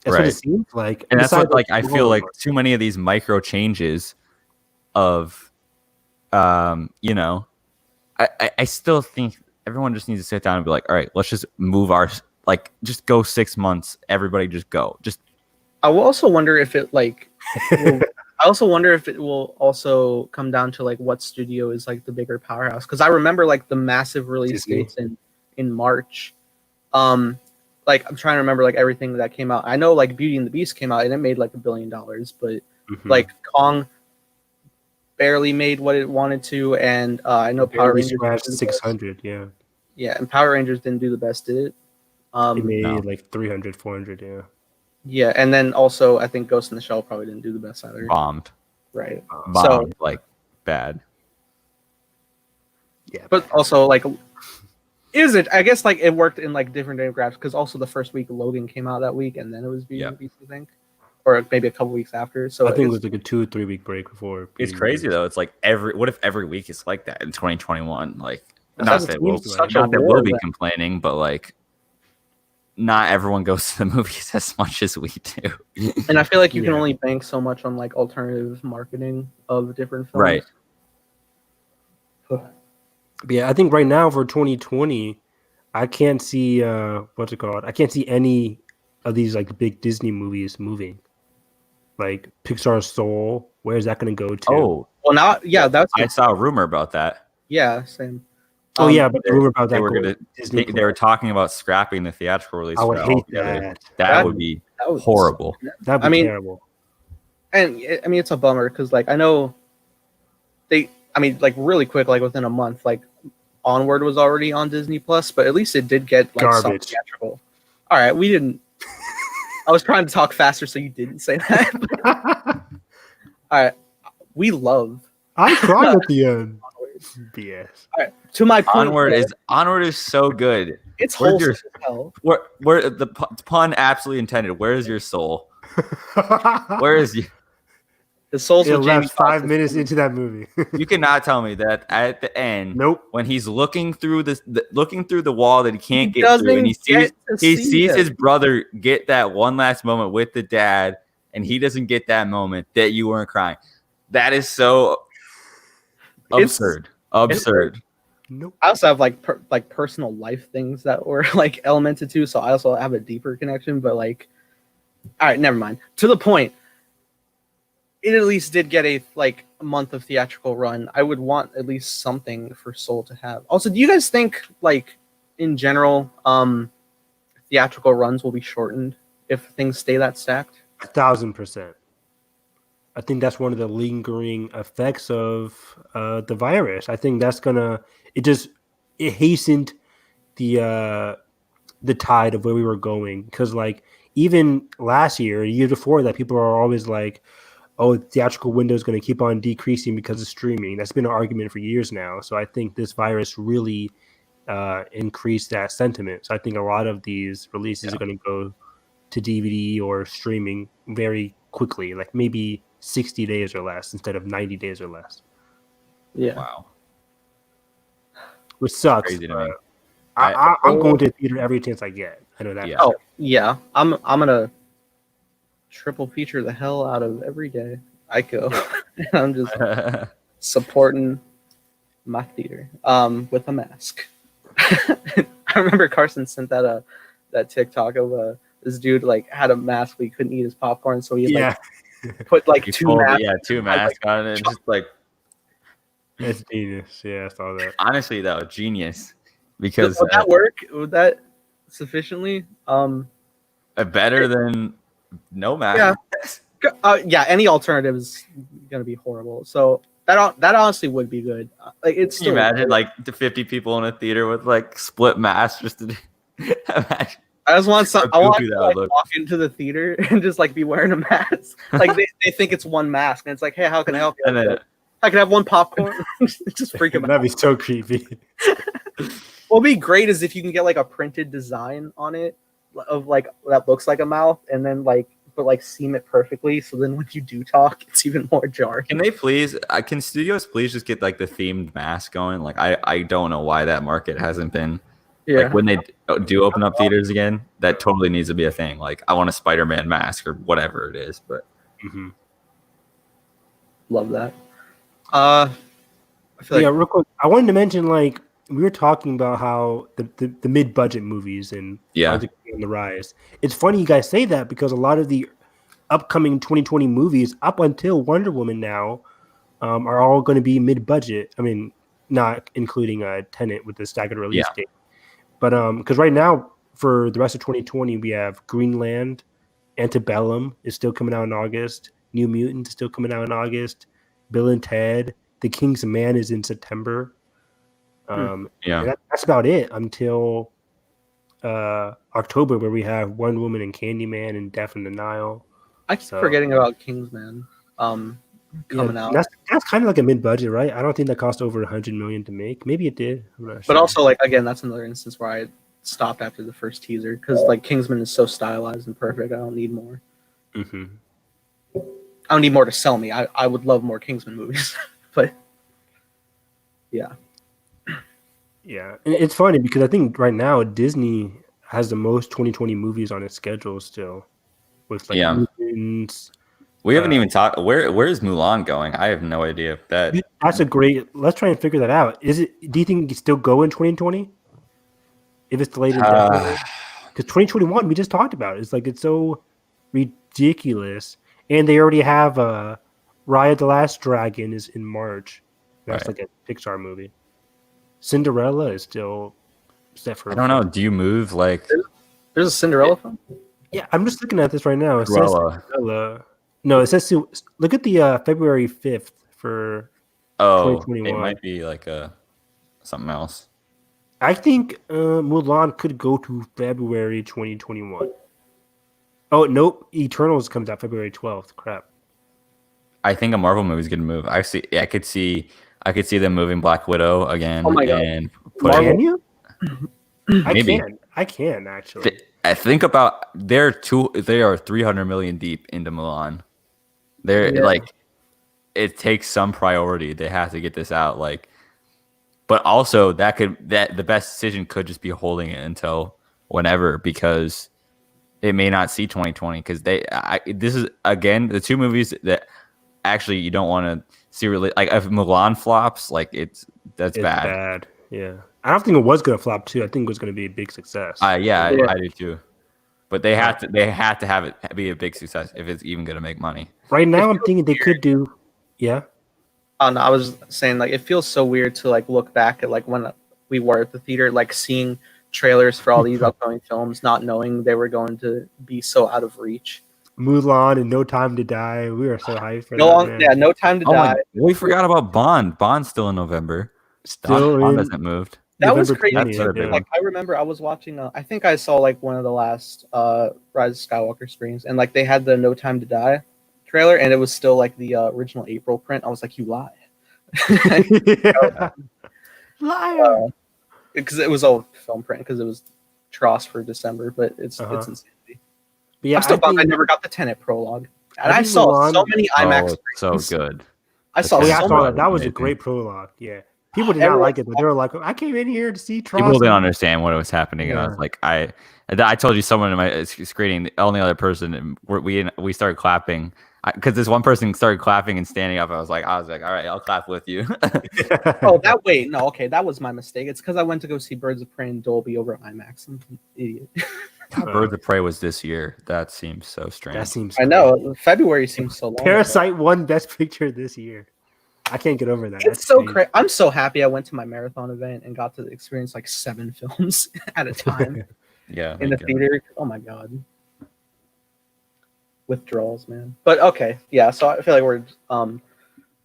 That's what it seems like. And that's what like I feel like too many of these micro changes of I still think everyone just needs to sit down and be like, all right, let's just move just go 6 months, everybody just go. I will also wonder if it like I also wonder if it will also come down to like what studio is like the bigger powerhouse, because I remember like the massive release dates in March. Like I'm trying to remember like everything that came out. I know like Beauty and the Beast came out and it made like $1 billion, but like Kong barely made what it wanted to, and I know Power Rangers scratched 600. Yeah, and Power Rangers didn't do the best, did it? It made like 300, 400. Yeah. Yeah, and then also I think Ghost in the Shell probably didn't do the best either. Bombed. Right. Bombed, like bad. Yeah, but also like, I guess like it worked in like different demographics because also the first week Logan came out that week and then it was Beauty and the Beast, I think, or maybe a couple weeks after. So I think it was like a 2-3 week break before. It's crazy though. It's like what if every week is like that in 2021? Like, not that we'll be complaining, but like, not everyone goes to the movies as much as we do. And I feel like you can only bank so much on like alternative marketing of different films. Right. But yeah, I think right now for 2020, I can't see what's it called? I can't see any of these like big Disney movies moving. Like Pixar's Soul, where is that going to go to? Oh, well, now, yeah, I saw a rumor about that. Yeah, same. Oh yeah, but the rumor about that they were talking about scrapping the theatrical release. I would hate that. That would be horrible. That'd be terrible. And I mean, it's a bummer because like I know like really quick, like within a month, like Onward was already on Disney Plus, but at least it did get like some theatrical. All right, we didn't. I was trying to talk faster so you didn't say that. All right, we love. I cried at the end. BS. All right, to my point. Onward is so good. It's wholesome as hell. Where the pun absolutely intended. Where is your soul? Where is you? The soul's with Jamie 5 minutes into that movie. You cannot tell me that at the end, nope. When he's looking through the wall that he can't get through, and he sees his brother get that one last moment with the dad, and he doesn't get that moment, that you weren't crying. That is so absurd. Absurd. Nope. I also have like personal life things that were like elemented to, so I also have a deeper connection. But like, all right, never mind. To the point. It at least did get a month of theatrical run. I would want at least something for Soul to have. Also, do you guys think like in general, theatrical runs will be shortened if things stay that stacked? 1,000%. I think that's one of the lingering effects of the virus. I think that's it hastened the tide of where we were going, because like even last year, a year before that, people are always like, oh, the theatrical window is going to keep on decreasing because of streaming. That's been an argument for years now. So I think this virus really increased that sentiment. So I think a lot of these releases are going to go to DVD or streaming very quickly, like maybe 60 days or less instead of 90 days or less. Yeah. Wow. Which sucks. Crazy to me. I'm going to the theater every chance I get. I know that. Yeah. Oh, yeah. I'm gonna triple feature the hell out of every day I go. I'm just supporting my theater with a mask. I remember Carson sent that TikTok of this dude like had a mask but he couldn't eat his popcorn, so he like put like two masks on it, just like it's genius. Yeah, I saw that. Honestly though, genius. Because would that work? Would that sufficiently better than no mask? Yeah, any alternative is gonna be horrible. So that honestly would be good. Like it's. Can you imagine like the 50 people in a theater with like split masks just to imagine. I just want I want to like, walk into the theater and just like be wearing a mask. Like they think it's one mask, and it's like, hey, how can I help you? And then, I can have one popcorn. Just freak them out. That'd be so creepy. What'd be great is if you can get like a printed design on it of like that looks like a mouth, and then but seam it perfectly, so then when you do talk, it's even more jarring. Can they please? Can studios please just get like the themed mask going? Like I don't know why that market hasn't been. Yeah. Like when they do open up theaters again, that totally needs to be a thing. Like I want a Spider-Man mask or whatever it is, but love that. I feel like real quick, I wanted to mention like we were talking about how the mid-budget movies and on the rise. It's funny you guys say that because a lot of the upcoming 2020 movies up until Wonder Woman now are all going to be mid-budget. I mean, not including Tenet with the staggered release date. But because right now for the rest of 2020 we have Greenland, Antebellum is still coming out in August, New Mutants is still coming out in August, Bill and Ted, The King's Man is in September. That's about it until October, where we have Wonder Woman and Candyman and Death and the Nile. I keep So- forgetting about Kingsman coming out. That's kind of like a mid-budget, right? I don't think that cost over $100 million to make. Maybe it did. I'm not But sure. also, like, again, that's another instance where I stopped after the first teaser because, like, Kingsman is so stylized and perfect. I don't need more. Mhm. I don't need more to sell me. I would love more Kingsman movies, but yeah. Yeah, and it's funny because I think right now Disney has the most 2020 movies on its schedule still, with like Yeah. Minions. We haven't even talked. Where is Mulan going? I have no idea. That's a great. Let's try and figure that out. Is it? Do you think it can still go in 2020? If it's delayed indefinitely, because 2021 we just talked about it. It's like it's so ridiculous, and they already have Raya the Last Dragon is in March. That's Right. like a Pixar movie. Cinderella is still set for. I don't know. Do you move like There's a Cinderella film. Yeah, I'm just looking at this right now. It says Cruella? Cinderella. No, it says look at the February 5th for. Oh, 2021. it might be like something else. I think Mulan could go to February 2021. Oh nope, Eternals comes out February 12th. Crap. I think a Marvel movie's gonna move. I could see them moving Black Widow again. Oh my God. And Can you? Maybe. I can actually. I think about they are 300 million deep into Mulan. They're Yeah. like, it takes some priority. They have to get this out. Like, but also that the best decision could just be holding it until whenever, because it may not see 2020. Because this is again the two movies that actually you don't want to see. Really, like if Mulan flops, like it's bad. Yeah, I don't think it was gonna flop too. I think it was gonna be a big success. Yeah, I do too. But they have to have it be a big success if it's even going to make money. Right now, I'm thinking they could do. Yeah. Oh no, I was saying like it feels so weird to like look back at like when we were at the theater, like seeing trailers for all these upcoming films, not knowing they were going to be so out of reach. Mulan and No Time to Die. We are so hyped for No, that. Man. yeah, No Time to Die. We forgot about Bond. Bond's still in November. Still Bond in hasn't moved. That was November crazy. 20th, That's a big yeah. Like I remember I was watching. I think I saw like one of the last Rise of Skywalker screens, and like they had the No Time to Die trailer, and it was still like the original April print. I was like, you lie, Liar. because it was all film print because it was Tross for December, but it's insanity. But yeah, I'm still bummed I think- never got the Tenet prologue, and I I think saw Mulan- so many IMAX. Oh, so screens. good. I saw Oh, yeah, I so saw many. that. That was a amazing. great prologue. Yeah. People did not Everyone- like it, but they were like, I came in here to see Tross. People didn't understand what was happening, and I Yeah. was like, I told you someone in my screening, the only other person, and we started clapping because this one person started clapping and standing up. I was like, all right, I'll clap with you. Oh, that was my mistake. It's because I went to go see Birds of Prey in Dolby over IMAX. I'm an idiot. Birds of Prey was this year. That seems so strange. That seems. I know February seems so long. Parasite won Best Picture this year. I can't get over that. It's so crazy. I'm so happy I went to my marathon event and got to experience like 7 films at a time Yeah, in the theater. Oh my god. Withdrawals, man. But okay, yeah. So I feel like we're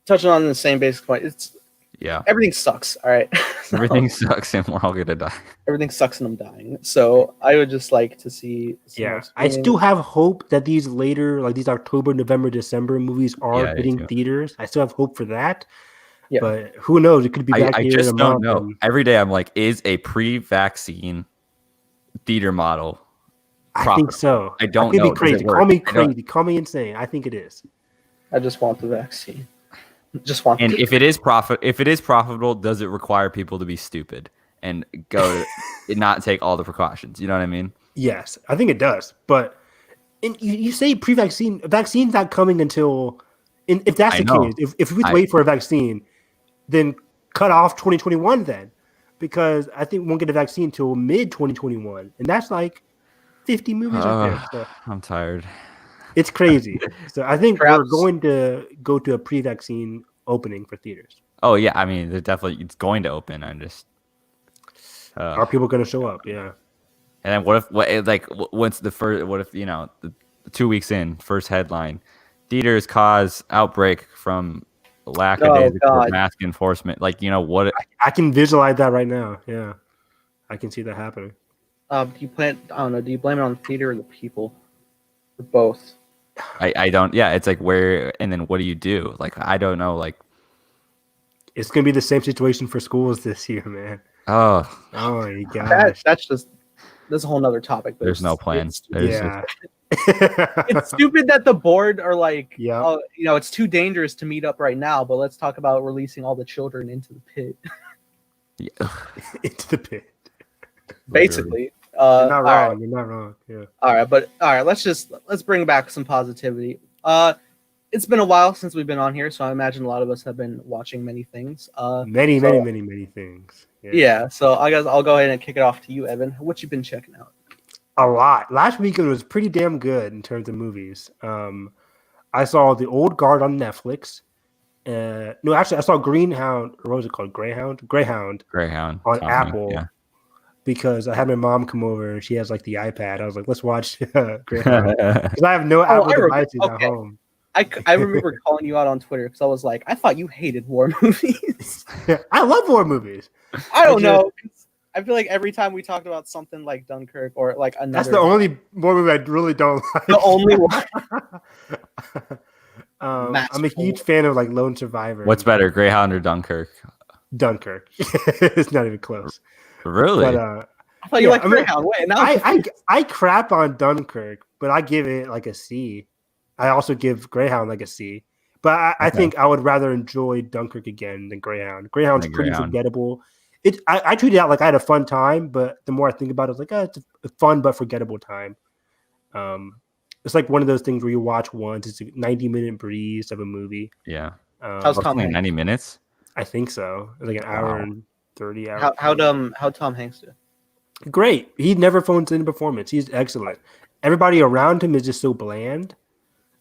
touching on the same basic point. It's yeah. everything sucks. All right. So, Everything sucks, and we're all gonna die. everything sucks, and I'm dying. So I would just like to see. some Yeah, more I screenings. still have hope that these later, like these October, November, December movies are Yeah, I do hitting too. theaters. I still have hope for that. Yeah. But who knows? It could be back I here just in a don't month. know. and Every day I'm like, is a pre-vaccine theater model I profitable? think so. I don't could know. be Does it crazy. work? Call me I don't- crazy. Call me insane. I think it is. I just want the vaccine. Just want. And the- if it is profitable, does it require people to be stupid and go and not take all the precautions? You know what I mean? Yes, I think it does. But you say pre-vaccine, a vaccine's not coming until, if that's I the know. case, if we wait for a vaccine, then cut off 2021 then, because I think we won't get a vaccine until mid 2021, and that's like 50 movies right there. So I'm tired. it's crazy. So I think we're Perhaps- going to go to a pre-vaccine opening for theaters. Oh yeah, I mean, it's going to open. I'm just. Are people going to show up? Yeah. And then once the first, what if the 2 weeks in, first headline, theaters cause outbreak from lackadaisical God. mask enforcement. Like what? I can visualize that right now. Yeah. I can see that happening. Do you plan? I don't know. Do you blame it on the theater or the people, or both? I don't. Yeah, it's like where and then what do you do? Like I don't know. Like It's gonna be the same situation for schools this year, man. oh, Oh my gosh. That's a whole nother topic. But there's no plan. It's, Yeah. it's stupid that the board are like, Yeah. oh, it's too dangerous to meet up right now. But let's talk about releasing all the children into the pit. Into the pit. Basically. You're not all wrong. right. You're not wrong. Yeah. All right. Let's bring back some positivity. It's been a while since we've been on here, so I imagine a lot of us have been watching many things. Many things. Yeah. So I guess I'll go ahead and kick it off to you, Evan. What you been checking out? A lot. Last weekend was pretty damn good in terms of movies. I saw The Old Guard on Netflix. No, actually, I saw Greyhound. What was it called? Greyhound on Apple. Yeah. Because I had my mom come over and she has like the iPad. I was like, let's watch Greyhound because I have no Apple devices at home. I remember calling you out on Twitter because I was like, I thought you hated war movies. I love war movies. I don't know. I feel like every time we talked about something like Dunkirk or like another, that's the only war movie I really don't like. The only one. I'm a huge fan of like Lone Survivor. What's better, Greyhound or Dunkirk? Dunkirk. It's not even close. Really? But, I thought you liked Greyhound. Wait, now I crap on Dunkirk, but I give it like a C. I also give Greyhound like a C. But I think I would rather enjoy Dunkirk again than Greyhound. Greyhound's pretty forgettable. I treat it out like I had a fun time, but the more I think about it, it's like it's a fun but forgettable time. It's like one of those things where you watch once. It's a 90-minute breeze of a movie. Yeah. How's Tom Hanks? 90 minutes? I think so. It's like an hour and 30 hours. How Tom Hanks do? Great. He never phones in a performance. He's excellent. Everybody around him is just so bland.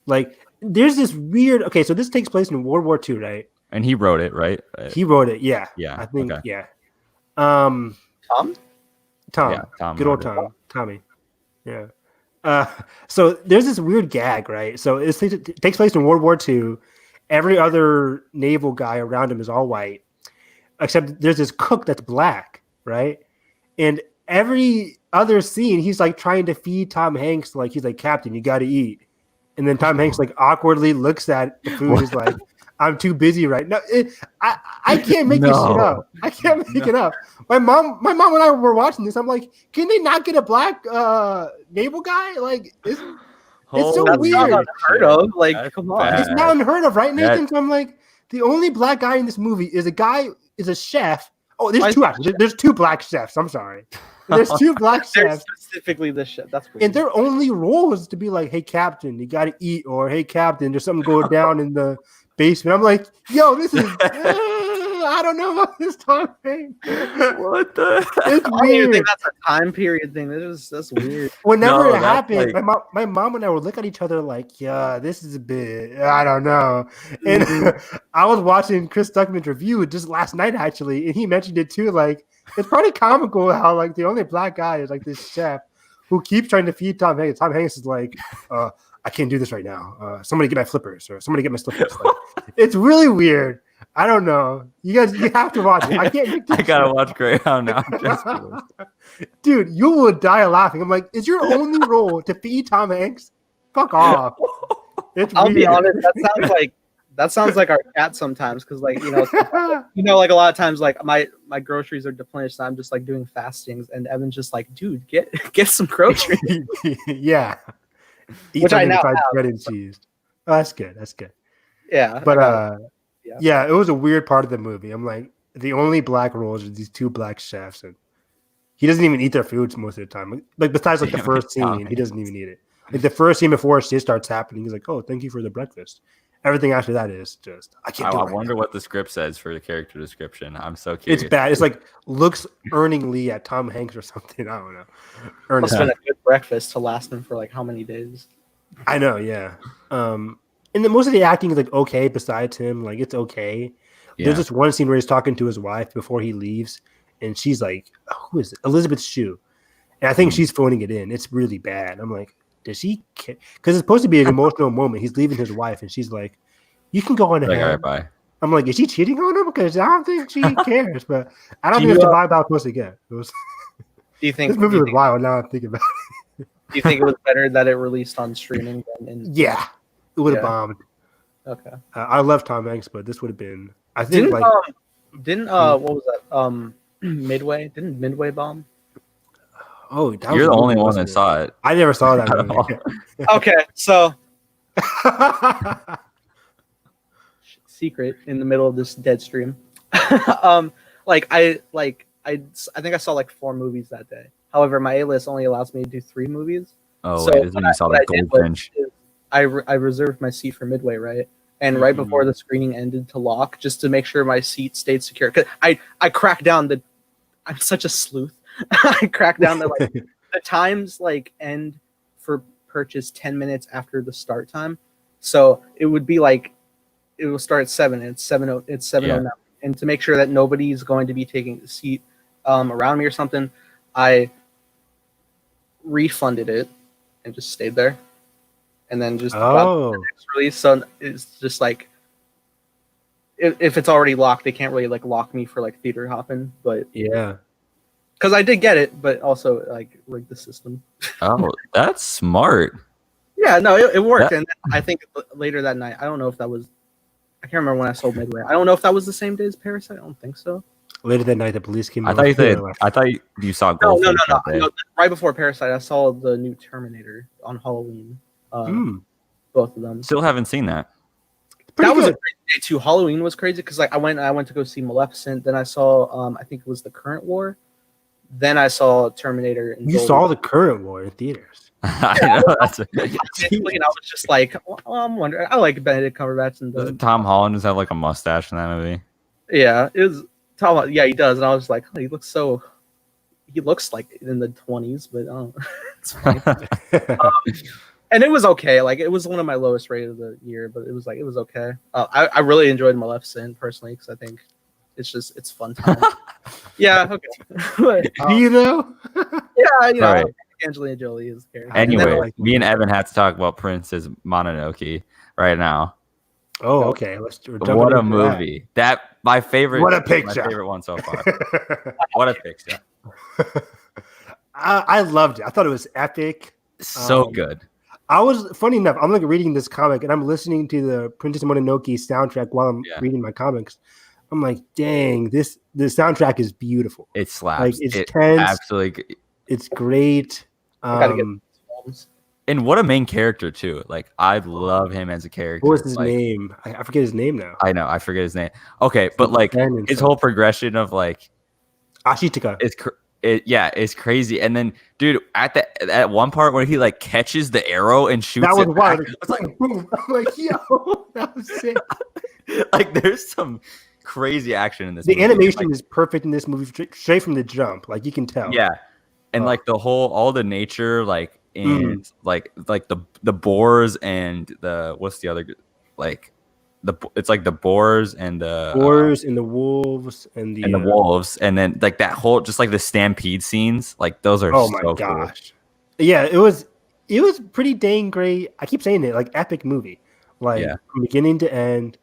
Like there's this weird. Okay, so this takes place in World War II, right? And he wrote it, right? He wrote it. Yeah. Yeah. I think. Okay. Yeah. Tom. Yeah, Tom. Good old Tom. Tommy. Yeah. So there's this weird gag, right? So it takes place in World War II. Every other naval guy around him is all white, except there's this cook that's black, right? And every other scene, he's like trying to feed Tom Hanks, like he's like, Captain, you got to eat. And then Tom Hanks like awkwardly looks at the food, is like, I'm too busy right now. I can't make this shit up. I can't make it up. My mom and I were watching this. I'm like, can they not get a black naval guy? Like, it's so that's weird. Not unheard of. Like, come on. It's not unheard of, right, Nathan? So I'm like, the only black guy in this movie is a chef. Oh, there's two actually. There's two black chefs. I'm sorry. There's two black chefs. Specifically this chef. That's weird. And their only role was to be like, hey, Captain, you got to eat, or hey, Captain, there's something going down in the basement. I'm like, yo, this is I don't know about this Tom Hanks. What the? It's I don't even weird. think that's a time period thing. That's weird. Whenever it happened, my mom and I would look at each other like, yeah, this is a bit, I don't know. And I was watching Chris Stuckman's review just last night, actually, and he mentioned it too. Like, it's pretty comical how like the only black guy is like this chef who keeps trying to feed Tom Hanks. Tom Hanks is like, I can't do this right now. Somebody get my flippers, or somebody get my slippers. Like, it's really weird. I don't know. You have to watch it. I can't make this. I gotta watch Greyhound now. Dude, you will die laughing. I'm like, is your only role to feed Tom Hanks? Fuck off. I'll be honest. That sounds like our cat sometimes, because like like a lot of times like my groceries are depleted, and I'm just like doing fastings, and Evan's just like, dude, get some groceries. Yeah. Which I now have. Bread and cheese. Oh, that's good. That's good. Yeah. But yeah, it was a weird part of the movie. I'm like, the only black roles are these two black chefs, and he doesn't even eat their foods most of the time. Like besides like the first scene, he doesn't even eat it. Like the first scene before shit starts happening, he's like, "Oh, thank you for the breakfast." Everything after that is just I can't. I wonder what the script says for the character description. I'm so curious. It's bad. It's like looks earningly at Tom Hanks or something. I don't know. Must have been a good breakfast to last him for like how many days? I know, yeah. And then most of the acting is like okay. Besides him, like it's okay. Yeah. There's this one scene where he's talking to his wife before he leaves, and she's like, "Who is it? Elizabeth Shue?" And I think she's phoning it in. It's really bad. I'm like, does she care? Because it's supposed to be an emotional moment. He's leaving his wife, and she's like, "You can go on ahead." Like, all right, bye. I'm like, is she cheating on him? Because I don't think she cares. But I don't think it's the vibe I was supposed to get. Do you think This movie was wild. Now I'm thinking about do you think it was better that it released on streaming than in? it. Yeah, it would have Yeah. bombed. Okay. I love Tom Hanks, but this would have been. I think Didn't what was that? Midway? Didn't Midway bomb? Oh, that You're was the a only movie, one wasn't that it? saw it. I never saw that movie. Okay, so secret in the middle of this dead stream. I think I saw like 4 movies that day. However, my A-list only allows me to do 3 movies. Oh, So wait, this is when you saw what the I did Goldfinch. was I reserved my seat for Midway, right? And right before the screening ended to lock, just to make sure my seat stayed secure. Cause I cracked down the. I'm such a sleuth. I cracked down the the times end for purchase 10 minutes after the start time, so it would be like it will start at 7. And it's 7:09, and to make sure that nobody's going to be taking the seat around me or something, I refunded it and just stayed there, and then just got the next release. So it's just like if it's already locked, they can't really like lock me for like theater hopping. But yeah, because I did get it, but also like rigged the system. Oh, that's smart. Yeah, no, it worked, and I think later that night, I don't know if that was. I can't remember when I sold Midway. I don't know if that was the same day as Parasite. I don't think so. Later that night, the police came. I thought you said. I thought you saw No, Goldfinch. no. Right before Parasite, I saw the new Terminator on Halloween. Both of them. Still haven't seen that. That was a crazy day too. Halloween was crazy because like I went to go see Maleficent. Then I saw I think it was The Current War. Then I saw Terminator. And you saw The Current War in theaters. I know. That's I was just like, well, I'm wondering. I like Benedict Cumberbatch and Doesn't Tom Holland just have like a mustache in that movie? Yeah, it was Tom. Yeah, he does, and I was like, oh, he looks like in the 20s, but it's fine. And it was okay. Like it was one of my lowest rated of the year, but it was okay. I really enjoyed Maleficent personally because I think it's fun time. Yeah, okay. But, do you know? Yeah, Right. Angelina Jolie is the character. Anyway, me and Evan have to talk about Princess Mononoke right now. Oh, okay. What a movie! That my favorite. What a picture! My favorite one so far. What a picture! I loved it. I thought it was epic. So good. I was funny enough. I'm like reading this comic and I'm listening to the Princess Mononoke soundtrack while I'm reading my comics. I'm like, dang, the soundtrack is beautiful. It slaps. Like it's tense. Absolutely. It's great. And what a main character too. Like I love him as a character. What was his name? I forget his name now. I know, I forget his name. Okay, but like his whole progression of like Ashitaka. It's crazy. And then, dude, at one part where he like catches the arrow and shoots that was it wild. back, it's like, I'm like, yo, that was sick. Like, there's some crazy action in this. The movie. animation is perfect in this movie, straight from the jump. Like you can tell. Yeah, and like all the nature, like and like the boars and the what's the other like it's like the boars and the wolves and the wolves and then like that whole just like the stampede scenes, like those are so cool. Yeah, it was pretty dang great. I keep saying it, like epic movie, like from beginning to end.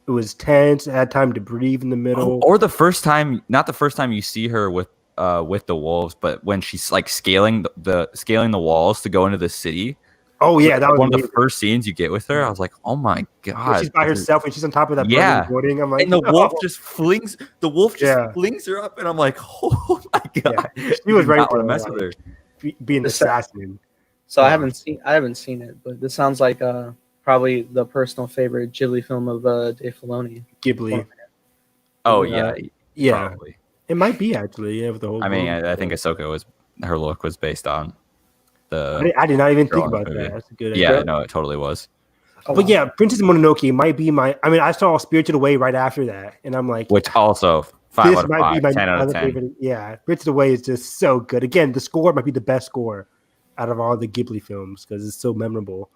It was tense. It had time to breathe in the middle. Or the first time, not the first time you see her with the wolves, but when she's like scaling the walls to go into the city. Oh yeah, that was one of the first scenes you get with her. I was like, oh my god, when she's by herself and she's on top of that building. I'm like, and the wolf just flings her up, and I'm like, oh my god, she was ready to mess with her, be an assassin. So I haven't seen it, but this sounds like probably the personal favorite Ghibli film of Dave Filoni. Ghibli. Oh yeah, probably. It might be actually. Yeah, with the whole. I mean, I think Ahsoka her look was based on. I did not even think about that. That's a good idea. Yeah, no, it totally was. But yeah, Princess Mononoke might be my. I mean, I saw Spirited Away right after that, and I'm like, which also 5 out of 5, 10 out of 10. Favorite. Yeah, Spirited Away is just so good. Again, the score might be the best score out of all the Ghibli films because it's so memorable.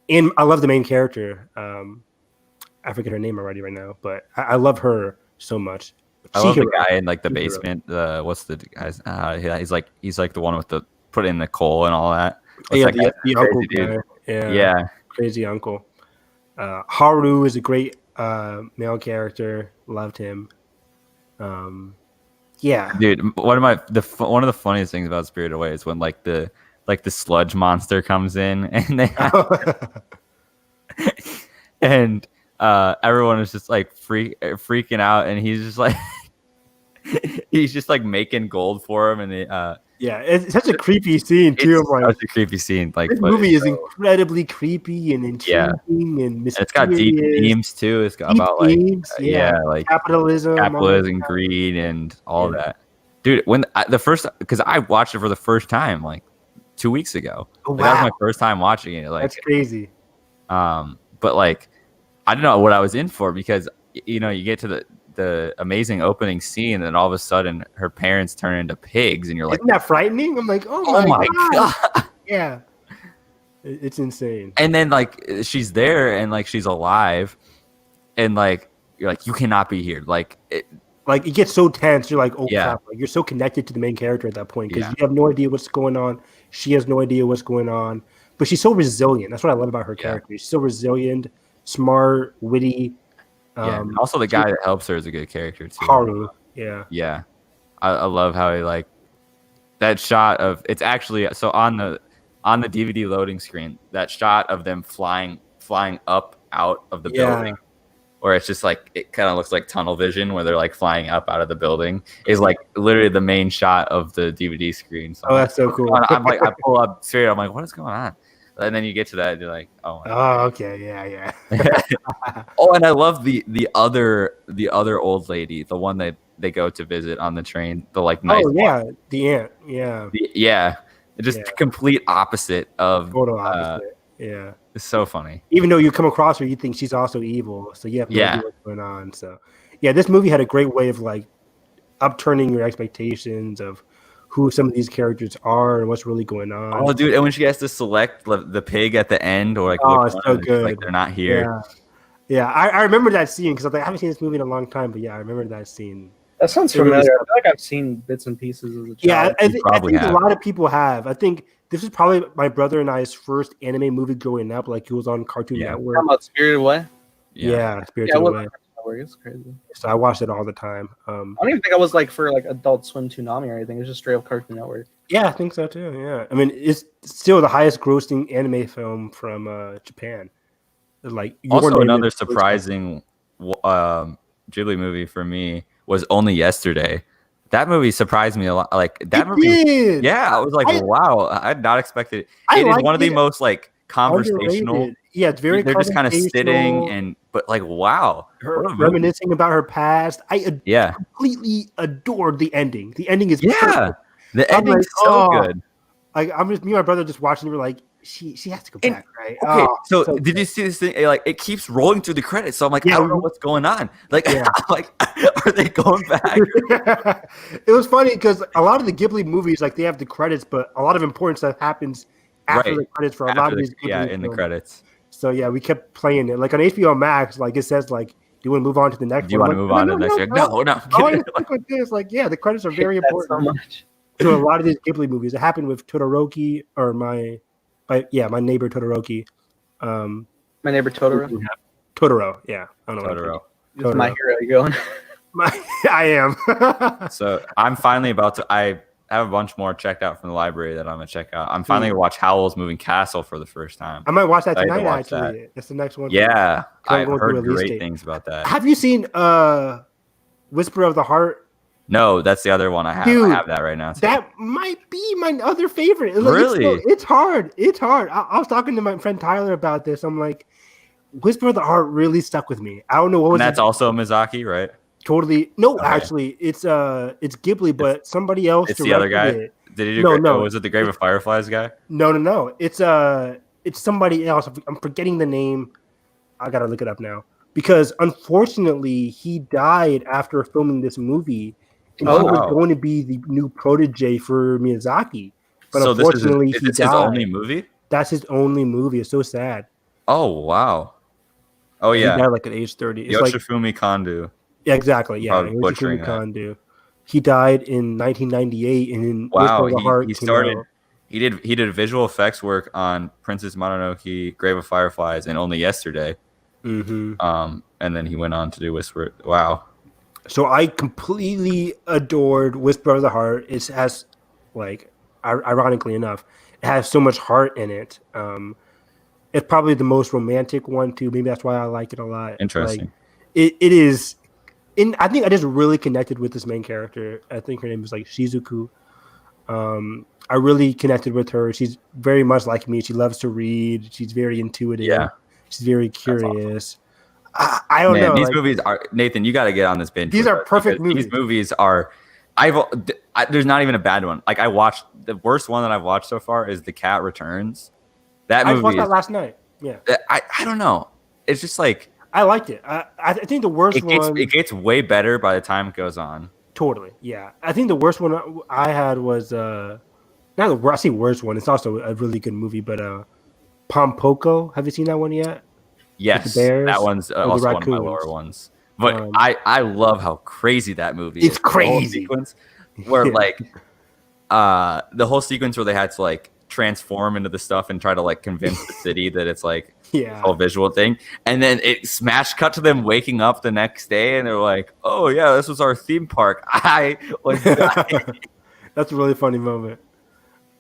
And I love the main character. I forget her name already right now, but I love her so much. I love the guy in like the basement. What's the guy's? He's like the one with the put in the coal and all that. The uncle guy. Yeah, crazy uncle. Haru is a great male character. Loved him. Yeah. Dude, one of the funniest things about Spirited Away is when the sludge monster comes in and and everyone is just like freaking out, and he's just like he's just like making gold for him, and yeah, it's such a creepy scene too. it's I'm like, such a creepy scene. Like, this movie is incredibly creepy and intriguing and mysterious. And it's got deep themes too. It's got Deep about themes, like capitalism, greed, and all of that. Dude, when because I watched it for the first time like 2 weeks ago. Oh, Like, that was my first time watching it. Like, that's crazy. but like, I don't know what I was in for, because you get to the amazing opening scene, and then all of a sudden her parents turn into pigs, and you're like, isn't that frightening? I'm like, oh my god. Yeah, it's insane. And then like she's there, and like she's alive, and like you're like, you cannot be here. Like it gets so tense. You're like, oh Yeah. crap! Like, you're so connected to the main character at that point, because Yeah. you have no idea what's going on. She has no idea what's going on, but she's so resilient. That's what I love about her character. She's so resilient, smart, witty. and also the guy that helps her is a good character too. Haru. Yeah. I love how he, like, that shot of, it's actually, so on the DVD loading screen, that shot of them flying up out of the building, where it's just like, it kind of looks like tunnel vision, where they're like flying up out of the building, is like literally the main shot of the DVD screen. So That's so cool. I'm like, I pull up straight, I'm like, what is going on? And then you get to that, and you're like, oh my God. Okay, yeah. Oh, and I love the other old lady, the one that they go to visit on the train, the like nice. Oh yeah, the aunt. Yeah, Just complete opposite of. total opposite. Yeah, It's so funny. even though you come across her, you think she's also evil, so you have no idea what's going on. So, yeah, this movie had a great way of like upturning your expectations of who some of these characters are and what's really going on. Oh, dude! And when she has to select the pig at the end, or like, Oh, it's so like good. they're not here. Yeah. I remember that scene because I haven't seen this movie in a long time, but yeah, I remember that scene. That sounds familiar. I feel like I've seen bits and pieces as a child. Yeah, I probably think a have. lot of people have. I think this is probably my brother and I's first anime movie growing up. Like, he was on Cartoon Network. Talking about Spirited Away. Yeah, Spirited Yeah, Away. It's crazy. So I watched it all the time. I don't even think I was like for like Adult Swim Toonami or anything. It was just straight up Cartoon Network. Yeah, I think so too. Yeah, I mean, it's still the highest grossing anime film from Japan. Like, Also, Your Name another is- surprising Ghibli movie for me was Only Yesterday. That movie surprised me a lot. Like, that movie. did. Yeah, I was like, wow, I had not expected it. I It is liked one of the it. most like conversational. Underrated. Yeah, it's very. They're just kind of sitting conversational. but like, wow, Her what a movie. reminiscing about her past. I Yeah, completely adored the ending. The ending is yeah. perfect. The I'm ending's like, so oh. good. Like, I'm just me and my brother just watching. We're like, she has to go And- back, right? Okay, Oh, so so did you see this thing? Like, it keeps rolling through the credits, so I'm like, Yeah. I don't know what's going on. Like, Yeah. like, are they going back? It was funny because a lot of the Ghibli movies, like, they have the credits, but a lot of important stuff happens after Right. the credits for a lot After of the- these Ghibli yeah, in the films. credits. So yeah, we kept playing it. Like on HBO Max, like it says, like, do you want to move on to the next? Do you one? want to I'm move on to the next? no, year? No, no. I want to stick with this. Like, yeah, the credits are very That's so important much. to a lot of these Ghibli movies. It happened with Todoroki or my neighbor Todoroki. My Neighbor Totoro. Totoro, yeah, I don't know. Totoro. This is my hero. You going? I am. So I'm finally about to. I have a bunch more checked out from the library that I'm gonna check out. I'm finally gonna watch Howl's Moving Castle for the first time. I might watch that I need to tonight. watch Actually, that's the next one. Yeah, I'm I've going through heard release great date. things about that. Have you seen Whisper of the Heart? No, that's the other one I have. Dude, I have that right now. Too. That might be my other favorite. Like, Really? it's hard. It's hard. I was talking to my friend Tyler about this. I'm like, Whisper of the Heart really stuck with me. I don't know what was And that's also Mizaki, right? totally. No, Okay. actually, it's Ghibli, but somebody else. It's the other guy? directed it. Did he do? No. Was it the Grave of Fireflies guy? No. It's somebody else. I'm forgetting the name. I gotta look it up now because unfortunately he died after filming this movie, and he was going to be the new protege for Miyazaki. But So unfortunately, is he this died. his only movie? That's his only movie. It's so sad. Oh wow. Oh He yeah, died like at age 30. It's like Yoshifumi Kondo. yeah, exactly. Yeah, Probably it was butchering Yoshifumi that. Kondo. He died in 1998, and in Wow, Whisper of the Heart he came started. out. He did visual effects work on Princess Mononoke, Grave of Fireflies, and Only Yesterday. Mhm. And then he went on to do Whisper. Wow. So I completely adored Whisper of the Heart. It has, like, ironically enough, it has so much heart in it. It's probably the most romantic one too. Maybe that's why I like it a lot. Like, Interesting. it is. I think I just really connected with this main character. I think her name is like Shizuku. I really connected with her. She's very much like me. She loves to read. She's very intuitive. Yeah. She's very That's awesome. curious. I don't know. These like, movies are Nathan. You got to get on this binge. These with are us perfect because movies. These movies are. There's not even a bad one. Like I watched the worst one that I've watched so far is The Cat Returns. That I movie watched that is, last night. Yeah, I don't know. It's just like I liked it. I think the worst one. it gets way better by the time it goes on. Totally. Yeah, I think the worst one I had was not the worst. I say worst one. It's also a really good movie, but Pompoko. Have you seen that one yet? Yes, bears that one's or the also one of my raccoons? lower ones. But I love how crazy that movie It's is. The whole crazy. sequence where Yeah. like the whole sequence where they had to like transform into the stuff and try to like convince the city that it's like Yeah. this whole visual thing, and then it smash cut to them waking up the next day and they're like, oh yeah, this was our theme park. I was dying. That's a really funny moment.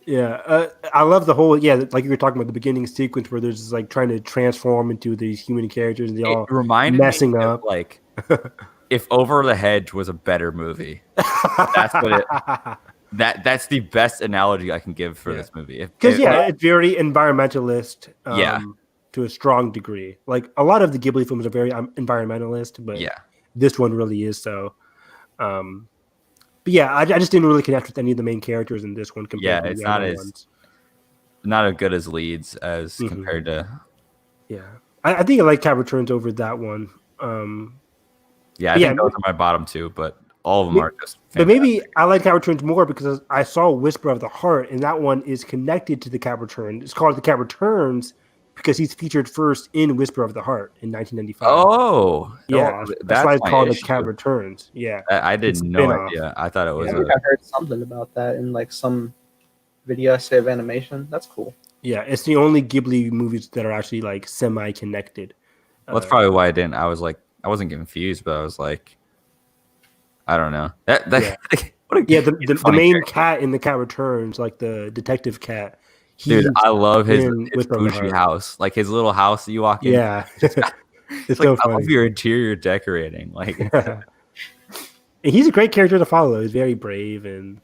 Yeah, I love the whole like you were talking about the beginning sequence where there's just like trying to transform into these human characters and they all It reminded messing me up. of, like if Over the Hedge was a better movie. That's what it. That's the best analogy I can give for this movie. Because it's very environmentalist. Yeah. To a strong degree. Like a lot of the Ghibli films are very environmentalist, but this one really is so. But yeah, I just didn't really connect with any of the main characters in this one compared to it's the not other as ones. not as good as leads as compared to. Yeah, I think I like Cat Returns over that one. I think those are my bottom two, but all of them are just. Fantastic. But maybe I like Cat Returns more because I saw Whisper of the Heart, and that one is connected to the Cat Returns. It's called the Cat Returns because he's featured first in Whisper of the Heart in 1995. Oh, yeah, that's why it's called the Cat Returns. Yeah, I did no idea. I thought it was. I think I heard something about that in like some video essay of animation. That's cool. Yeah, it's the only Ghibli movies that are actually like semi-connected. Well, that's probably why I didn't. I was like, I wasn't confused, but I was like, I don't know. The main character. Cat in the Cat Returns, like the detective cat. Dude, I love his bougie house, like his little house that you walk in. Yeah, it's like so I love your interior decorating. Like, and he's a great character to follow. He's very brave and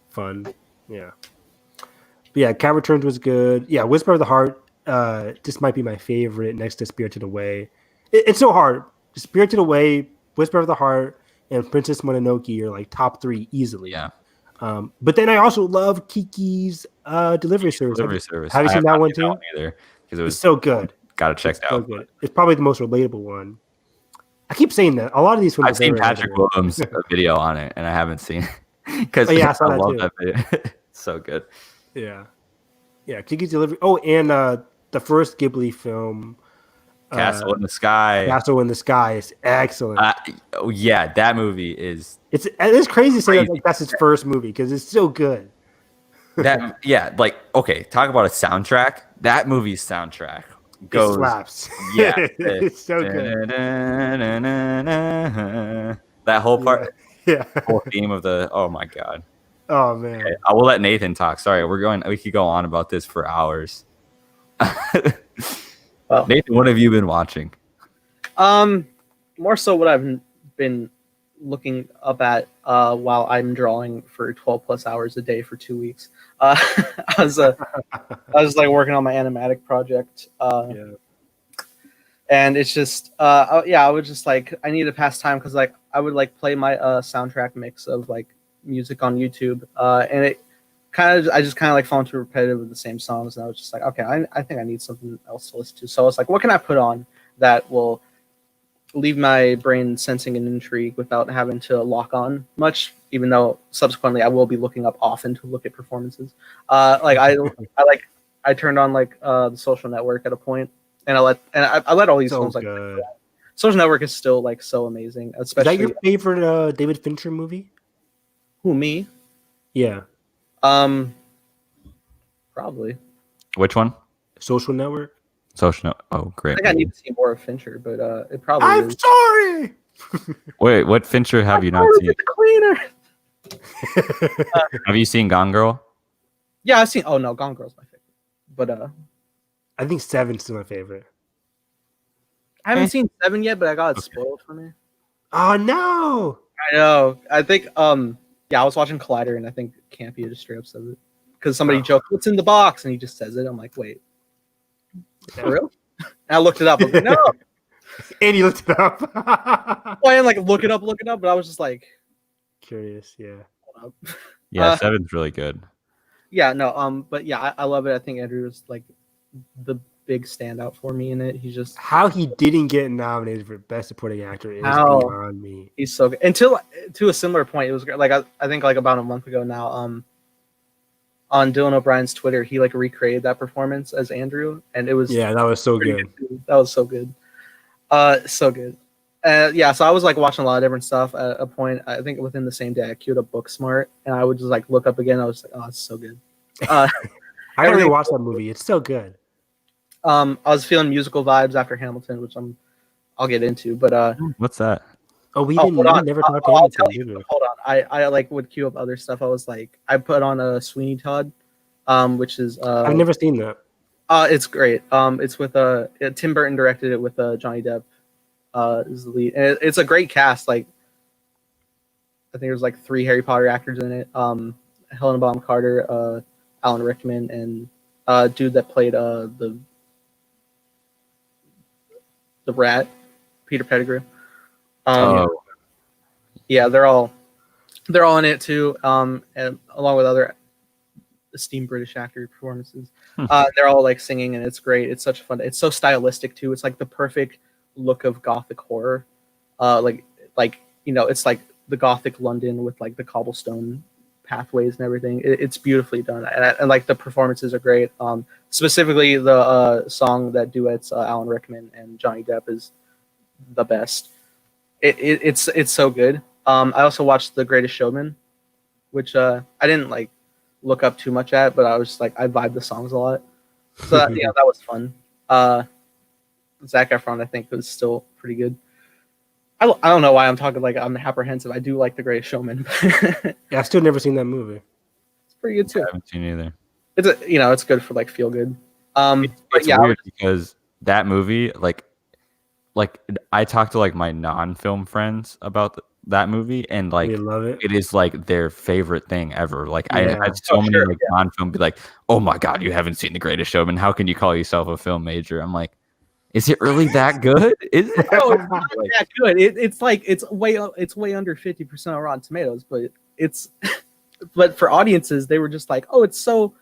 fun. Yeah, but yeah, Cat Returns was good. Yeah, Whisper of the Heart. This might be my favorite next to Spirited Away. It's so hard. Spirited Away, Whisper of the Heart, and Princess Mononoke are like top 3 easily. Yeah. But then I also love Kiki's Delivery Service. Have you seen that one too? Either because it was so good. Got to check it out. Good. It's probably the most relatable one. I keep saying that. A lot of these films. I've seen Patrick Williams' video on it, and I haven't seen it because I love that video. It's so good. Yeah, Kiki's Delivery. Oh, and the first Ghibli film, Castle in the Sky. Castle in the Sky is excellent. That movie is. It's crazy to say that that's his first movie because it's so good. Talk about a soundtrack. That movie's soundtrack goes. It slaps. Yeah, it's so good. That whole part. Yeah. Whole theme of the. Oh my god. Oh man. Okay, I will let Nathan talk. Sorry, we could go on about this for hours. Well, Nathan, what have you been watching? More so what I've been looking up at while I'm drawing for 12 plus hours a day for 2 weeks. I was like working on my animatic project. And it's just I was just like I need to pass time because like I would like play my soundtrack mix of like music on YouTube and it I just kind of like fall into repetitive of the same songs, and I was just like, okay, I think I need something else to listen to. So I was like, what can I put on that will leave my brain sensing an intrigue without having to lock on much, even though subsequently I will be looking up often to look at performances. I turned on like the Social Network at a point, and I let all these films like Social Network is still like so amazing. Especially, is that your favorite David Fincher movie? Who, me? Yeah. Probably. Which one? Social Network. Oh, great. I think I need to see more of Fincher, but it probably. I'm sorry. Wait, what Fincher have you not seen? The cleaner. Have you seen Gone Girl? Yeah, I've seen. Oh no, Gone Girl's my favorite. But I think Seven's still my favorite. I haven't seen 7 yet, but I got it spoiled for me. Oh no! I know. I think yeah, I was watching Collider and I think Campy just straight up says it because somebody joked, "What's in the box?" and he just says it. I'm like, wait, for real? And I looked it up. I was like, no. And you looked it up. Well, I am like look it up, but I was just like Curious, yeah. hold up. Yeah, 7's really good. Yeah, no, but yeah, I love it. I think Andrew is like the big standout for me in it. He's just How he didn't get nominated for Best Supporting Actor is How? beyond me. he's so good. Until to a similar point, it was great. Like I think like about a month ago now, on Dylan O'Brien's Twitter, he like recreated that performance as Andrew, and it was Yeah, that was so good. That was so good. So good. Yeah, so I was like watching a lot of different stuff. At a point, I think within the same day, I queued up Booksmart, and I would just like look up again. I was like, oh, it's so good. I gotta rewatch that movie. It's so good. I was feeling musical vibes after Hamilton, which I'll get into. But What's that? Oh, we hold on. never talked to I'll Hamilton, tell you. did we? Hold on. I like would queue up other stuff. I was like, I put on a Sweeney Todd, which is I've never seen that. it's great. It's with Tim Burton directed it with Johnny Depp is the lead. And it's a great cast. Like I think there's like 3 Harry Potter actors in it. Helena Bonham Carter, Alan Rickman, and dude that played the rat, Peter Pettigrew. Yeah, they're all in it too. And along with other esteemed British actor performances. They're all like singing, and it's great. It's such fun. It's so stylistic too. It's like the perfect look of gothic horror. Like you know, it's like the gothic London with like the cobblestone pathways and everything. It's beautifully done, and like the performances are great. Specifically, the song that duets Alan Rickman and Johnny Depp is the best. It's so good. I also watched The Greatest Showman, which I didn't like look up too much at, but I was just like I vibe the songs a lot. So that, yeah, that was fun. Zac Efron, I think, was still pretty good. I don't know why I'm talking like I'm apprehensive. I do like The Greatest Showman. Yeah, I've still never seen that movie. It's pretty good too. I haven't seen either. It's good for like feel good. It's weird because that movie, like I talked to like my non-film friends about that movie, and like They love it. it is like their favorite thing ever. Like I Yeah. had so many like non-film be like, "Oh my god, you haven't seen The Greatest Showman? How can you call yourself a film major?" I'm like, is it really that good? Is it? No, it's not that good. It's like it's way under 50% on Rotten Tomatoes, but but for audiences, they were just like, oh, it's so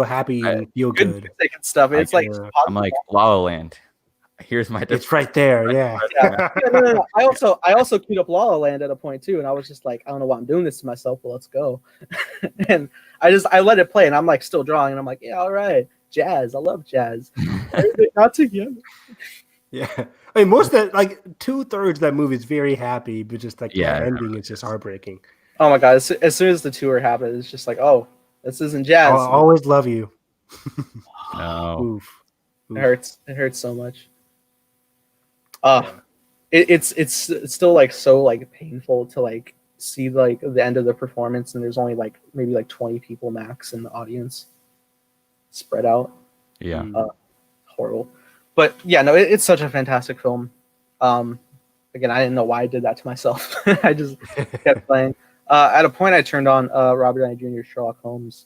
happy and feel good good. music and stuff. It's like I'm like La La Land. Here's my. It's right there. Yeah. No. I also queued up La La Land at a point too, and I was just like, I don't know why I'm doing this to myself, but let's go. And I let it play, and I'm like still drawing, and I'm like, yeah, all right, jazz. I love jazz. Everything not together. Yeah. I mean, most of that, like 2/3 of that movie is very happy, but just like the ending is just heartbreaking. Oh my god! As soon as the tour happened, it's just like, oh, this isn't jazz. I'll always love you. No. Oof. It hurts. It hurts so much. It's still like so like painful to like see like the end of the performance, and there's only like maybe like 20 people max in the audience, spread out. Yeah. Horrible. But yeah, no, it's such a fantastic film. Again, I didn't know why I did that to myself. I just kept playing. At a point, I turned on Robert Downey Jr.'s Sherlock Holmes,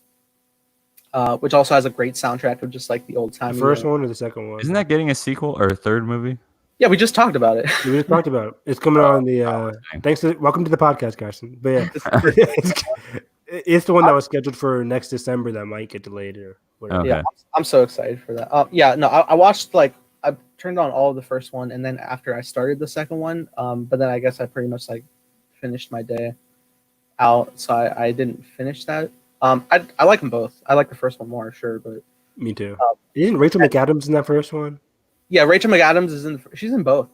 which also has a great soundtrack of just like the old time. The first one or the second one? Isn't that getting a sequel or a third movie? Yeah, we just talked about it. We just talked about it. It's coming on the. Welcome to the podcast, Carson. But yeah, it's the one that was scheduled for next December that might get delayed or whatever. Okay. Yeah, I'm so excited for that. Yeah, no, I watched I turned on all of the first one, and then after I started the second one, but then I guess I pretty much like finished my day out, so I didn't finish that. I like them both. I like the first one more, sure, but Me too. Isn't Rachel McAdams in that first one? yeah, Rachel McAdams is she's in both.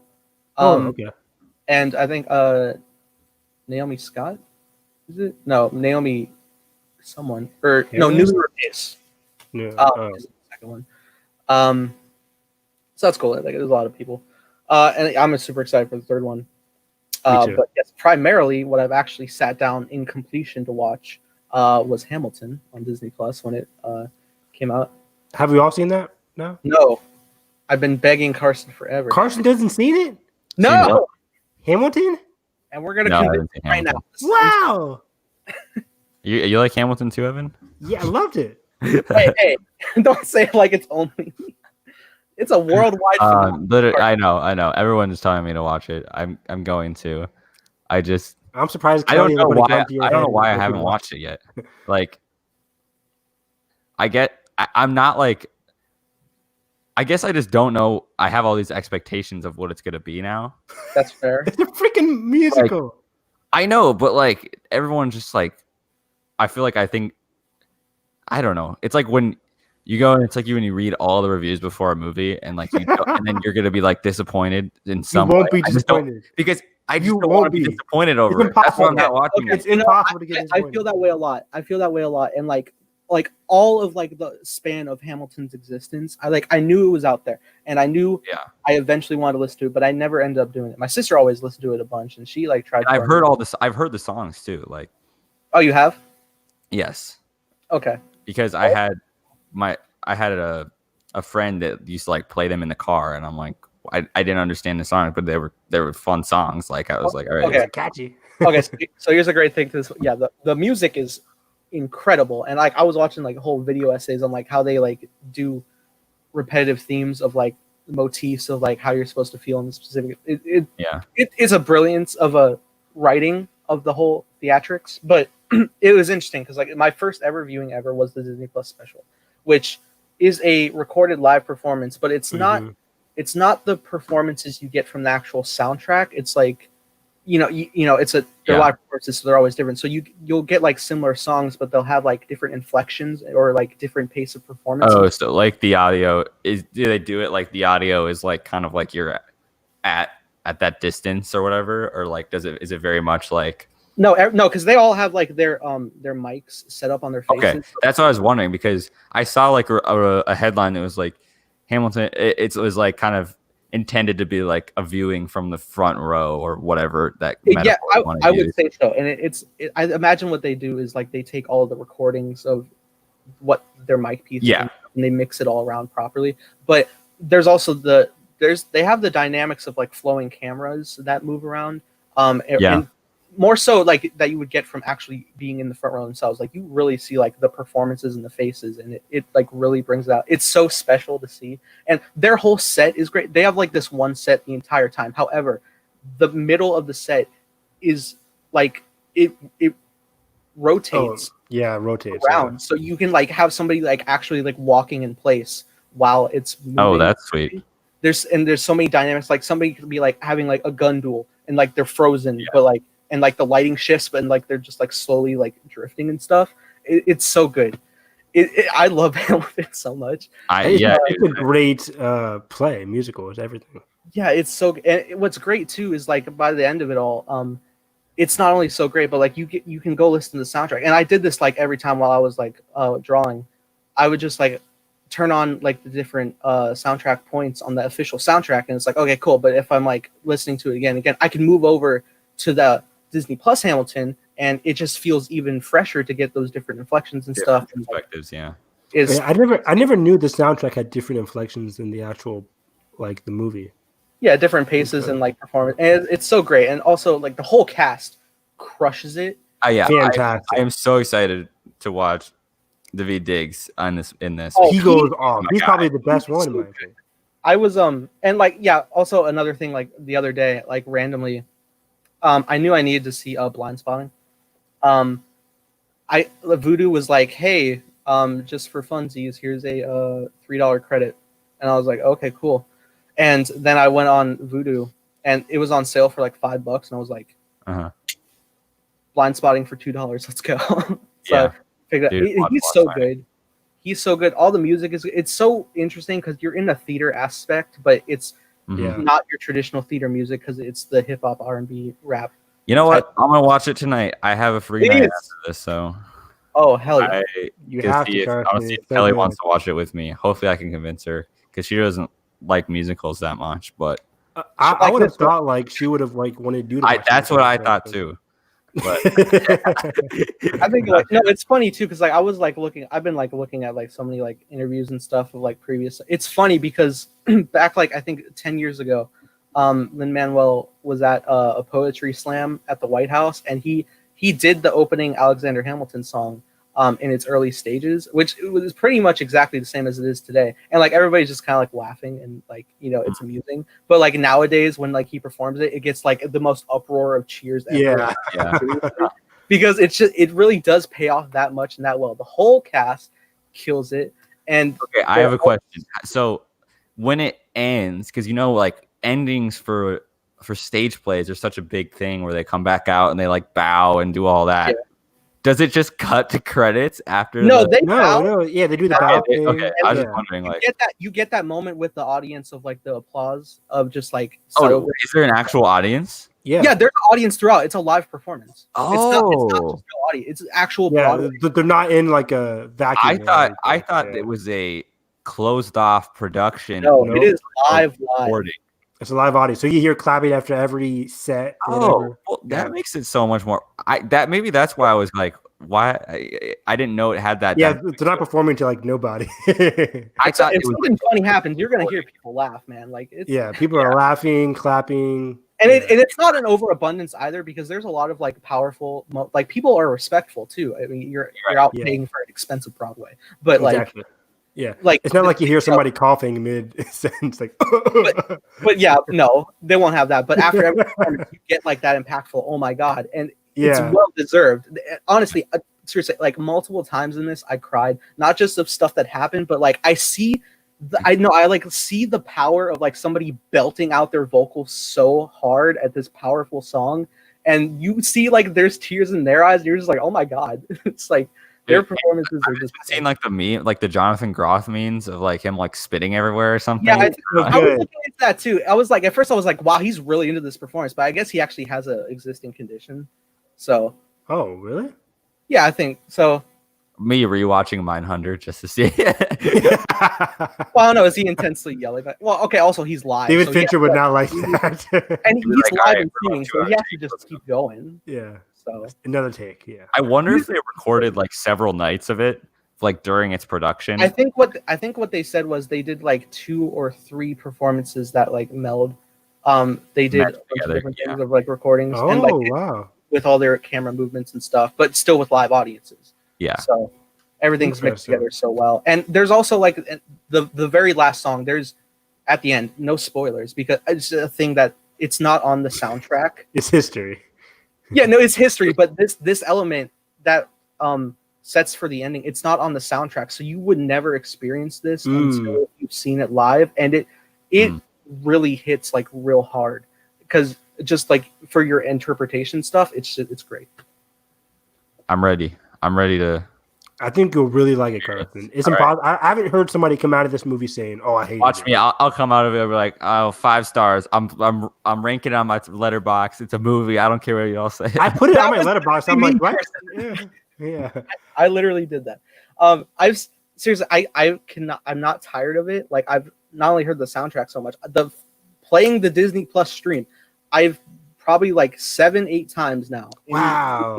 Okay. And I think Naomi Scott, is it? No, Naomi someone or no, Newly Rapace. Yeah. Is the second one. So that's cool. Like there's a lot of people. And I'm super excited for the third one. too. But yes, primarily what I've actually sat down in completion to watch was Hamilton on Disney Plus when it came out. Have we all seen that? No. No, I've been begging Carson forever. Carson doesn't seen it. Seen what? No, Hamilton. and we're gonna No, I convince haven't him seen right now. Hamilton. Wow. You like Hamilton too, Evan? Yeah, I loved it. Hey, don't say it like it's only. It's a worldwide phenomenon. Literally, I know. Everyone is telling me to watch it. I'm going to. I'm surprised. I don't Kelly know would put a why. gun to your I don't know head why I and haven't watch watched it yet. Like, I'm not like. I guess I just don't know. I have all these expectations of what it's gonna be now. That's fair. It's a freaking musical. I know, but like everyone's just like, I feel like I don't know. It's like when you go and it's like when you read all the reviews before a movie and like and then you're gonna be like disappointed in some. You won't way. be disappointed Because I just You don't want to won't be be. disappointed over It's it. That's why I'm not impossible. watching Okay, it. It's impossible to get I disappointed. feel that way a lot. And like all of like the span of Hamilton's existence, I knew it was out there, and I knew I eventually wanted to listen to it, but I never ended up doing it. My sister always listened to it a bunch, and she like tried. And I've heard all this. I've heard the songs too. Like, Oh, you have? yes, Okay. because I had a friend that used to like play them in the car, and I'm like, I didn't understand the songs, but they were fun songs. Like I was like, all right, Okay. It's catchy. Okay. So here's a great thing to this. Yeah, the music is incredible, and like I was watching like whole video essays on like how they like do repetitive themes of like motifs of like how you're supposed to feel in the specific. It is a brilliance of a writing of the whole theatrics, but it was interesting because like my first ever viewing ever was the Disney Plus special, which is a recorded live performance, but it's not the performances you get from the actual soundtrack. It's like they're live performances, so they're always different. So you'll get like similar songs, but they'll have like different inflections or like different pace of performance. Oh, so like the audio do they do it like the audio is like kind of like you're at that distance or whatever, or like is it very much like no, because they all have like their mics set up on their faces. Okay, that's what I was wondering because I saw like a headline that was like Hamilton. It was like kind of intended to be like a viewing from the front row or whatever that. Yeah, I would say so. And I imagine what they do is like they take all of the recordings of what their mic pieces and they mix it all around properly. But there's also they have the dynamics of like flowing cameras that move around. And more so like that you would get from actually being in the front row themselves. Like you really see like the performances and the faces, and it like really brings it out. It's so special to see, and their whole set is great. They have like this one set the entire time. However, the middle of the set is like it rotates. It rotates around, so you can like have somebody like actually like walking in place while it's moving. Oh, that's sweet. There's so many dynamics. Like somebody could be like having like a gun duel, and like they're frozen, but like. And like the lighting shifts, but like they're just like slowly like drifting and stuff. It's so good. I love Hamilton so much. It's a great play. Musical is everything. Yeah, it's so. And what's great too is like by the end of it all, it's not only so great, but like you can go listen to the soundtrack. And I did this like every time while I was like drawing, I would just like turn on like the different soundtrack points on the official soundtrack, and it's like okay, cool. But if I'm like listening to it again, I can move over to the Disney Plus Hamilton, and it just feels even fresher to get those different inflections and stuff. Perspectives, I never knew the soundtrack had different inflections than the actual, like the movie. Yeah, different paces and like performance, and it's so great. And also, like the whole cast crushes it. Fantastic! I am so excited to watch Daveed Diggs in this. He goes off. He's probably the best one in my opinion. I was and like also another thing like the other day like randomly. I knew I needed to see Blind Spotting. Voodoo was like, "Hey, just for funsies, here's a $3 credit," and I was like, "Okay, cool." And then I went on Voodoo, and it was on sale for like $5, and I was like, "Blind Spotting for $2, let's go." I figured he's so good. He's so good. All the music it's so interesting because you're in a theater aspect, but it's not your traditional theater music because it's the hip hop, R&B, rap. You know what? I'm gonna watch it tonight. I have a free night after this, so. Oh hell yeah! You have to. I'll see if Kelly wants to watch it with me. Hopefully, I can convince her because she doesn't like musicals that much. But I would have thought like she would have like wanted to do that. That's what I thought too. But I think like no, it's funny too because like I was like I've been like looking at like so many like interviews and stuff of like previous. It's funny because back like I think 10 years ago, Lin-Manuel was at a poetry slam at the White House, and he did the opening Alexander Hamilton song in its early stages, which was pretty much exactly the same as it is today. And like everybody's just kind of like laughing and like, you know, it's amusing. But like nowadays when like he performs it, it gets like the most uproar of cheers ever. Yeah. Because it really does pay off that much and that well. The whole cast kills it. And okay, I have a question. So when it ends, because you know, like endings for stage plays are such a big thing where they come back out and they like bow and do all that. Yeah. Does it just cut to credits after? No, they do the bow thing. Okay, I was just wondering, like, you get that moment with the audience of like the applause of just like. Is there an actual audience? Yeah, there's an audience throughout. It's a live performance. Oh, it's not just no audience. It's actual. Broadway. They're not in like a vacuum. I thought it was a closed off production. No, it is live. It's a live audience, so you hear clapping after every set. Oh, well, that makes it so much more. Maybe that's why I was like, why I didn't know it had that. Yeah, they're not performing to like nobody. I thought if something funny happens, you're gonna hear people laugh, man. Like people are laughing, clapping, and it's not an overabundance either because there's a lot of like powerful, like people are respectful too. I mean, you're out paying for an expensive Broadway, but exactly. Yeah, like it's not like you hear somebody coughing mid sentence, like. but yeah, no, they won't have that. But after every performance, you get like that impactful. Oh my god, and it's well deserved. Honestly, seriously, like multiple times in this, I cried. Not just of stuff that happened, but like I see the power of like somebody belting out their vocals so hard at this powerful song, and you see like there's tears in their eyes. And you're just like, oh my god, it's like. Their performances are just seen like the meme, like the Jonathan Groff memes of like him like spitting everywhere or something. Yeah, I was looking at that too. I was like, at first I was like, wow, he's really into this performance, but I guess he actually has an existing condition. So. Oh, really? Yeah, I think so. Me rewatching Mindhunter just to see. Well, I don't know. Is he intensely yelling? Well, okay. Also, he's live. David Fincher would not like that. And he's live and singing, so he has to just keep going. Yeah. So another take, yeah. I wonder if they recorded like several nights of it, like during its production. I think what they said was they did like 2 or 3 performances that like meld. They did different things of like recordings and like wow. with all their camera movements and stuff, but still with live audiences. Yeah. So everything's mixed together so well. And there's also like the very last song. There's at the end, no spoilers because it's a thing that it's not on the soundtrack. It's history. Yeah, no, it's history, but this element that sets for the ending, it's not on the soundtrack, so you would never experience this until you've seen it live, and it really hits like real hard because just like for your interpretation stuff, it's great. I'm ready to. I think you'll really like it, Carlton. It's impossible. Right. I haven't heard somebody come out of this movie saying, "Oh, I hate it." Watch me. I'll come out of it and be like, "Oh, 5 stars." I'm ranking it on my letterbox. It's a movie. I don't care what y'all say. I put it on my letterbox. I'm like, what? Yeah. I literally did that. I'm not tired of it. Like I've not only heard the soundtrack so much, playing the Disney Plus stream. I've probably like 7-8 times now. Wow.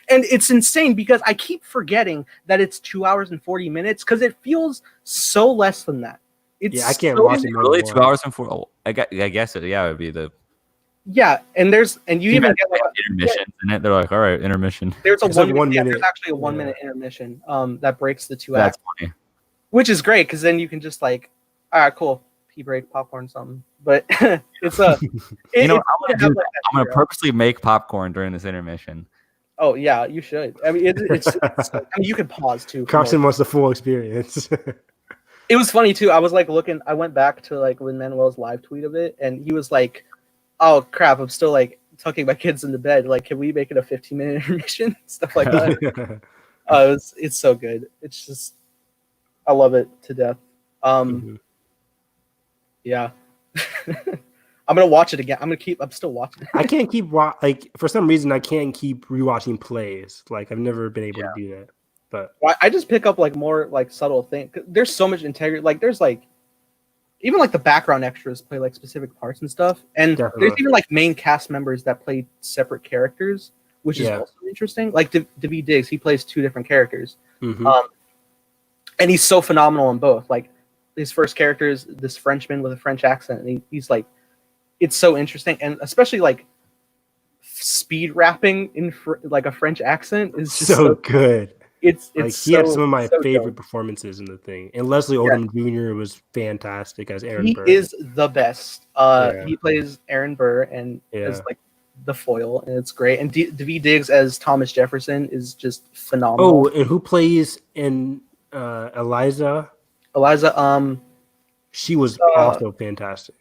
And it's insane because I keep forgetting that it's 2 hours and 40 minutes because it feels so less than that. I can't watch it. Really, 2 hours and 4. Oh, I guess it. Yeah, it would be the. Yeah, and you even get like intermissions in it. They're like, all right, intermission. There's a 1 minute. Yeah, there's actually a 1 minute intermission. That breaks the 2 acts. That's funny. Which is great because then you can just like, all right, cool. Pee break, popcorn, something. But it's I'm gonna purposely make popcorn during this intermission. Oh yeah, you should. I mean, it's I mean, you could pause too. Carson wants the full experience. It was funny too. I was like looking. I went back to like Lin-Manuel's live tweet of it, and he was like, "Oh crap, I'm still like tucking my kids into bed. Like, can we make it a 15-minute intermission?" Stuff like that. It's so good. It's just, I love it to death. Yeah. I'm gonna watch it again. I'm still watching it. I can't keep for some reason I can't keep rewatching plays. Like I've never been able to do that. But I just pick up like more like subtle things. There's so much integrity. Like there's like even like the background extras play like specific parts and stuff. And Definitely. there's even like main cast members that play separate characters, which is also interesting. Like David Diggs, he plays 2 different characters. And he's so phenomenal in both. Like his first character is this Frenchman with a French accent, and he's like, it's so interesting, and especially like speed rapping in like a French accent is just so good. It's like he had some of my favorite performances in the thing, and Leslie Odom Jr. was fantastic as Aaron Burr. He is the best. He plays Aaron Burr and as like the foil, and it's great. And David Diggs as Thomas Jefferson is just phenomenal. Oh, and who plays in Eliza? Eliza, she was also fantastic.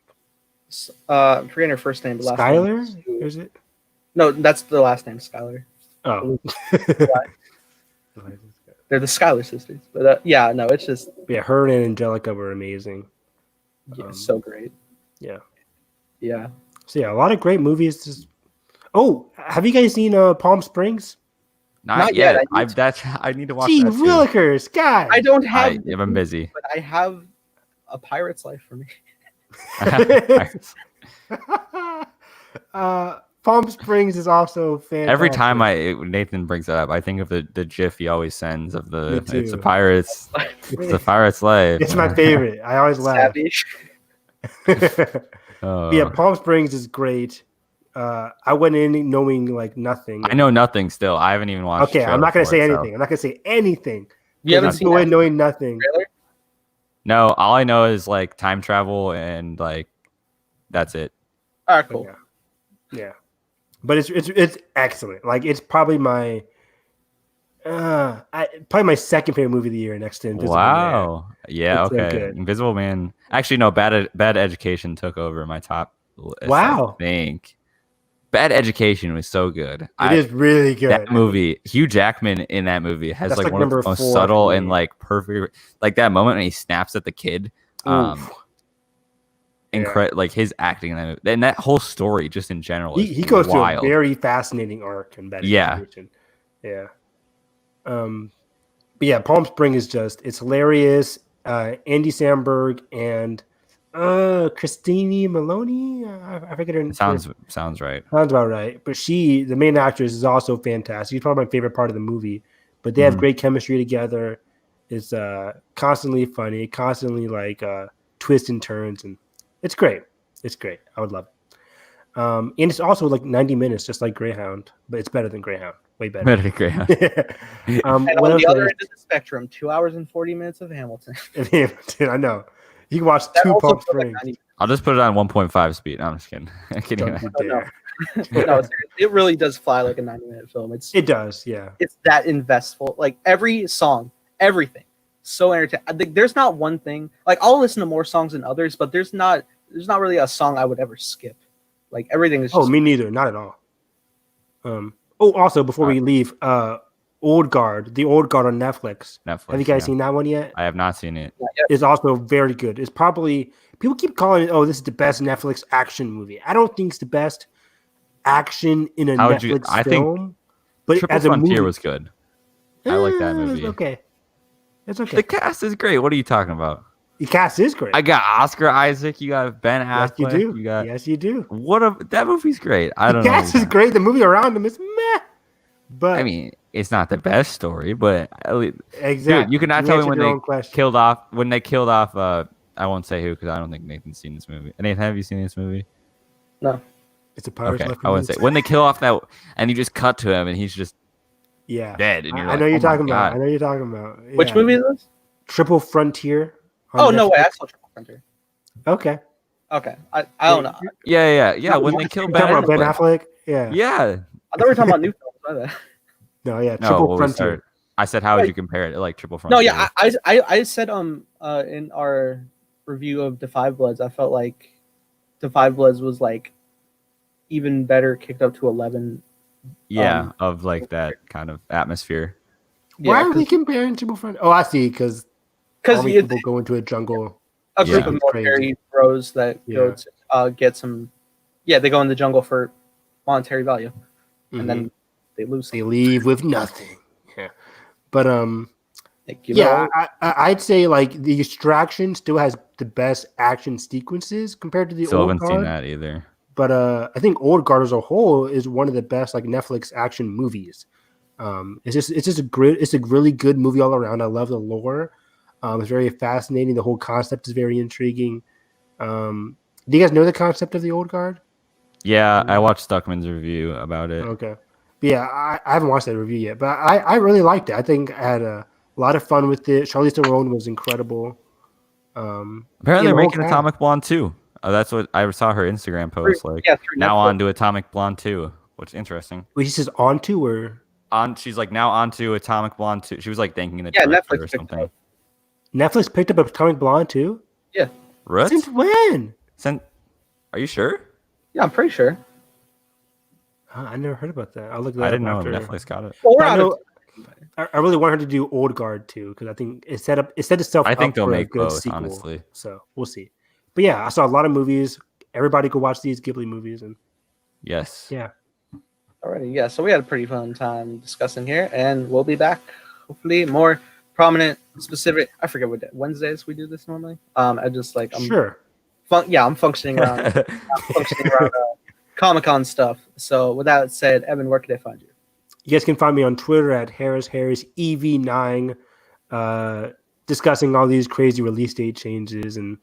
I'm forgetting her first name. But last Skylar? name Is it? No, that's the last name, Skylar. Oh. They're the Skylar sisters. But yeah, no, it's just... Yeah, her and Angelica were amazing. Yeah, so great. Yeah. Yeah. So yeah, a lot of great movies. Oh, have you guys seen Palm Springs? Not yet. I need to watch Gee that too. willikers, guys. I don't have... I'm busy. But I have A Pirate's Life for me. Palm Springs is also fantastic. Every time Nathan brings that up, I think of the GIF he always sends of it's a pirate's life. It's my favorite. I always laugh. Yeah, Palm Springs is great. I went in knowing like nothing. I know nothing still. I haven't even watched. Okay, I'm not gonna say anything. I'm not gonna say anything. You haven't seen it knowing nothing. Trailer? No, all I know is like time travel and like that's it. All right, cool. Yeah. But it's excellent. Like it's probably my second favorite movie of the year next to Invisible Man. Yeah, it's okay. So good. Invisible Man. Actually, no, Bad Education took over my top list. Wow. I think Bad Education was so good. It is really good. That movie, Hugh Jackman in that movie has That's like one of the most subtle and like perfect, like that moment when he snaps at the kid. Like his acting in that movie, and that whole story just in general. He goes wild. Through a very fascinating arc in Bad Education. Yeah. But yeah, Palm Springs is it's hilarious. Andy Samberg and Christine Maloney. I forget her name. Sounds right. Sounds about right. But the main actress, is also fantastic. She's probably my favorite part of the movie. But they have great chemistry together. It's constantly funny, constantly like twists and turns, and it's great. It's great. I would love it. And it's also like 90 minutes, just like Greyhound, but it's better than Greyhound. Way better. Better than Greyhound. And on the other end of the spectrum, 2 hours and 40 minutes of Hamilton. I know. You can watch two Palm Springs. I'll just put it on 1.5 speed. No, I'm just kidding. No, it really does fly like a 90-minute film. It does, yeah. It's that investful. Like every song, everything, so entertaining. There's not one thing. Like I'll listen to more songs than others, but there's not really a song I would ever skip. Like everything is. Me neither. Not at all. Also before we leave, the Old Guard on Netflix. Have you guys seen that one yet? I have not seen it. It's also very good. It's probably people keep calling it. Oh, this is the best Netflix action movie. I don't think it's the best action in a Netflix film. But Triple as a Frontier movie, was good. I like that movie. It's okay. The cast is great. What are you talking about? The cast is great. I got Oscar Isaac. You got Ben Affleck. Yes, you do. Yes, you do. That movie's great. I don't know. The cast is great. The movie around him is meh. But I mean, it's not the best story, but exactly. Dude, you cannot tell me when they killed off. I won't say who because I don't think Nathan's seen this movie. Nathan, have you seen this movie? No. It's a pirate's life. I wouldn't say when they kill off that, and you just cut to him, and he's just dead. And I know you're talking about. Yeah. Which movie is this? Triple Frontier. Oh no way! I saw Triple Frontier. Okay. I don't know. Yeah. When they killed Ben Affleck. Yeah. I thought we were talking about new films. No, Triple Frontier. I said, how would you compare it? Like Triple Frontier? No, yeah, I said in our review of The Five Bloods, I felt like The Five Bloods was like even better, kicked up to 11. Yeah, of like that kind of atmosphere. Why are we comparing Triple Frontier? Oh, I see, because people go into a jungle. A group of military bros that go to get some. Yeah, they go in the jungle for monetary value, and then they lose. They leave with nothing. Yeah, but Like, you Yeah, know, I'd say like the Extraction still has the best action sequences compared to the Still Old haven't seen Guard. that either. But I think Old Guard as a whole is one of the best like Netflix action movies. It's a really good movie all around. I love the lore. It's very fascinating. The whole concept is very intriguing. Do you guys know the concept of the Old Guard? Yeah, I watched Stuckman's review about it. Okay. But yeah, I haven't watched that review yet, but I really liked it. I think I had a lot of fun with it. Charlize Theron was incredible. Apparently, yeah, they're the whole making cast. Atomic Blonde 2. That's what I saw her Instagram post. Like, through now Netflix. on to Atomic Blonde 2, which is interesting. Wait, she says on to or She's like now on to Atomic Blonde 2. She was like thanking the Yeah, director Netflix or picked something. up. Netflix picked up Atomic Blonde too? Yeah, What? Since when? Are you sure? yeah, I'm pretty sure. I never heard about that. I'll look that I up didn't know after. Netflix got it. Well, we're I out know. of I really want her to do Old Guard too because I think it set itself I think up they'll for a make good both, sequel. honestly. So we'll see. But yeah, I saw a lot of movies. Everybody go watch these Ghibli movies and Yes. yeah. already. Yeah, so we had a pretty fun time discussing here, and we'll be back. Hopefully, more prominent, specific. I forget what day, Wednesdays we do this normally. I just like I'm Sure. I'm functioning around Comic-Con stuff. So with that said, Evan, where can I find you? You guys can find me on Twitter at HarrisEV9, discussing all these crazy release date changes and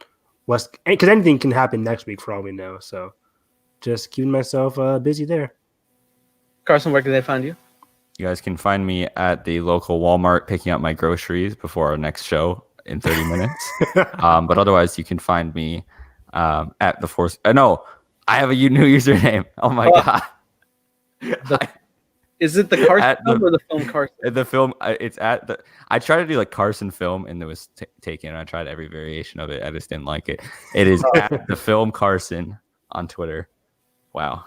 because anything can happen next week for all we know. So just keeping myself busy there. Carson, where can they find you? You guys can find me at the local Walmart picking up my groceries before our next show in 30 minutes. But otherwise, you can find me at the Force. No, I have a new username. Oh my god! Is it the Carson film or the film Carson? The film, it's at the. I tried to do like Carson film, and it was taken. And I tried every variation of it. I just didn't like it. It is at the film Carson on Twitter. Wow.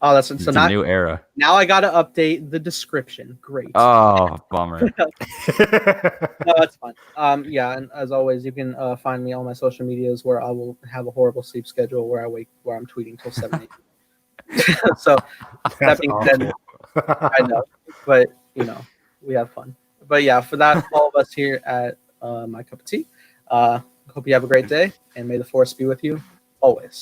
Oh, that's It's so a not new era. now. I gotta update the description. Great. Oh, bummer. No, that's fine. Yeah, and as always, you can find me on my social medias where I will have a horrible sleep schedule where I'm tweeting till 7 a.m. So that being said, I know, but we have fun. But yeah, for that, all of us here at My Cup of Tea, hope you have a great day, and may the force be with you always.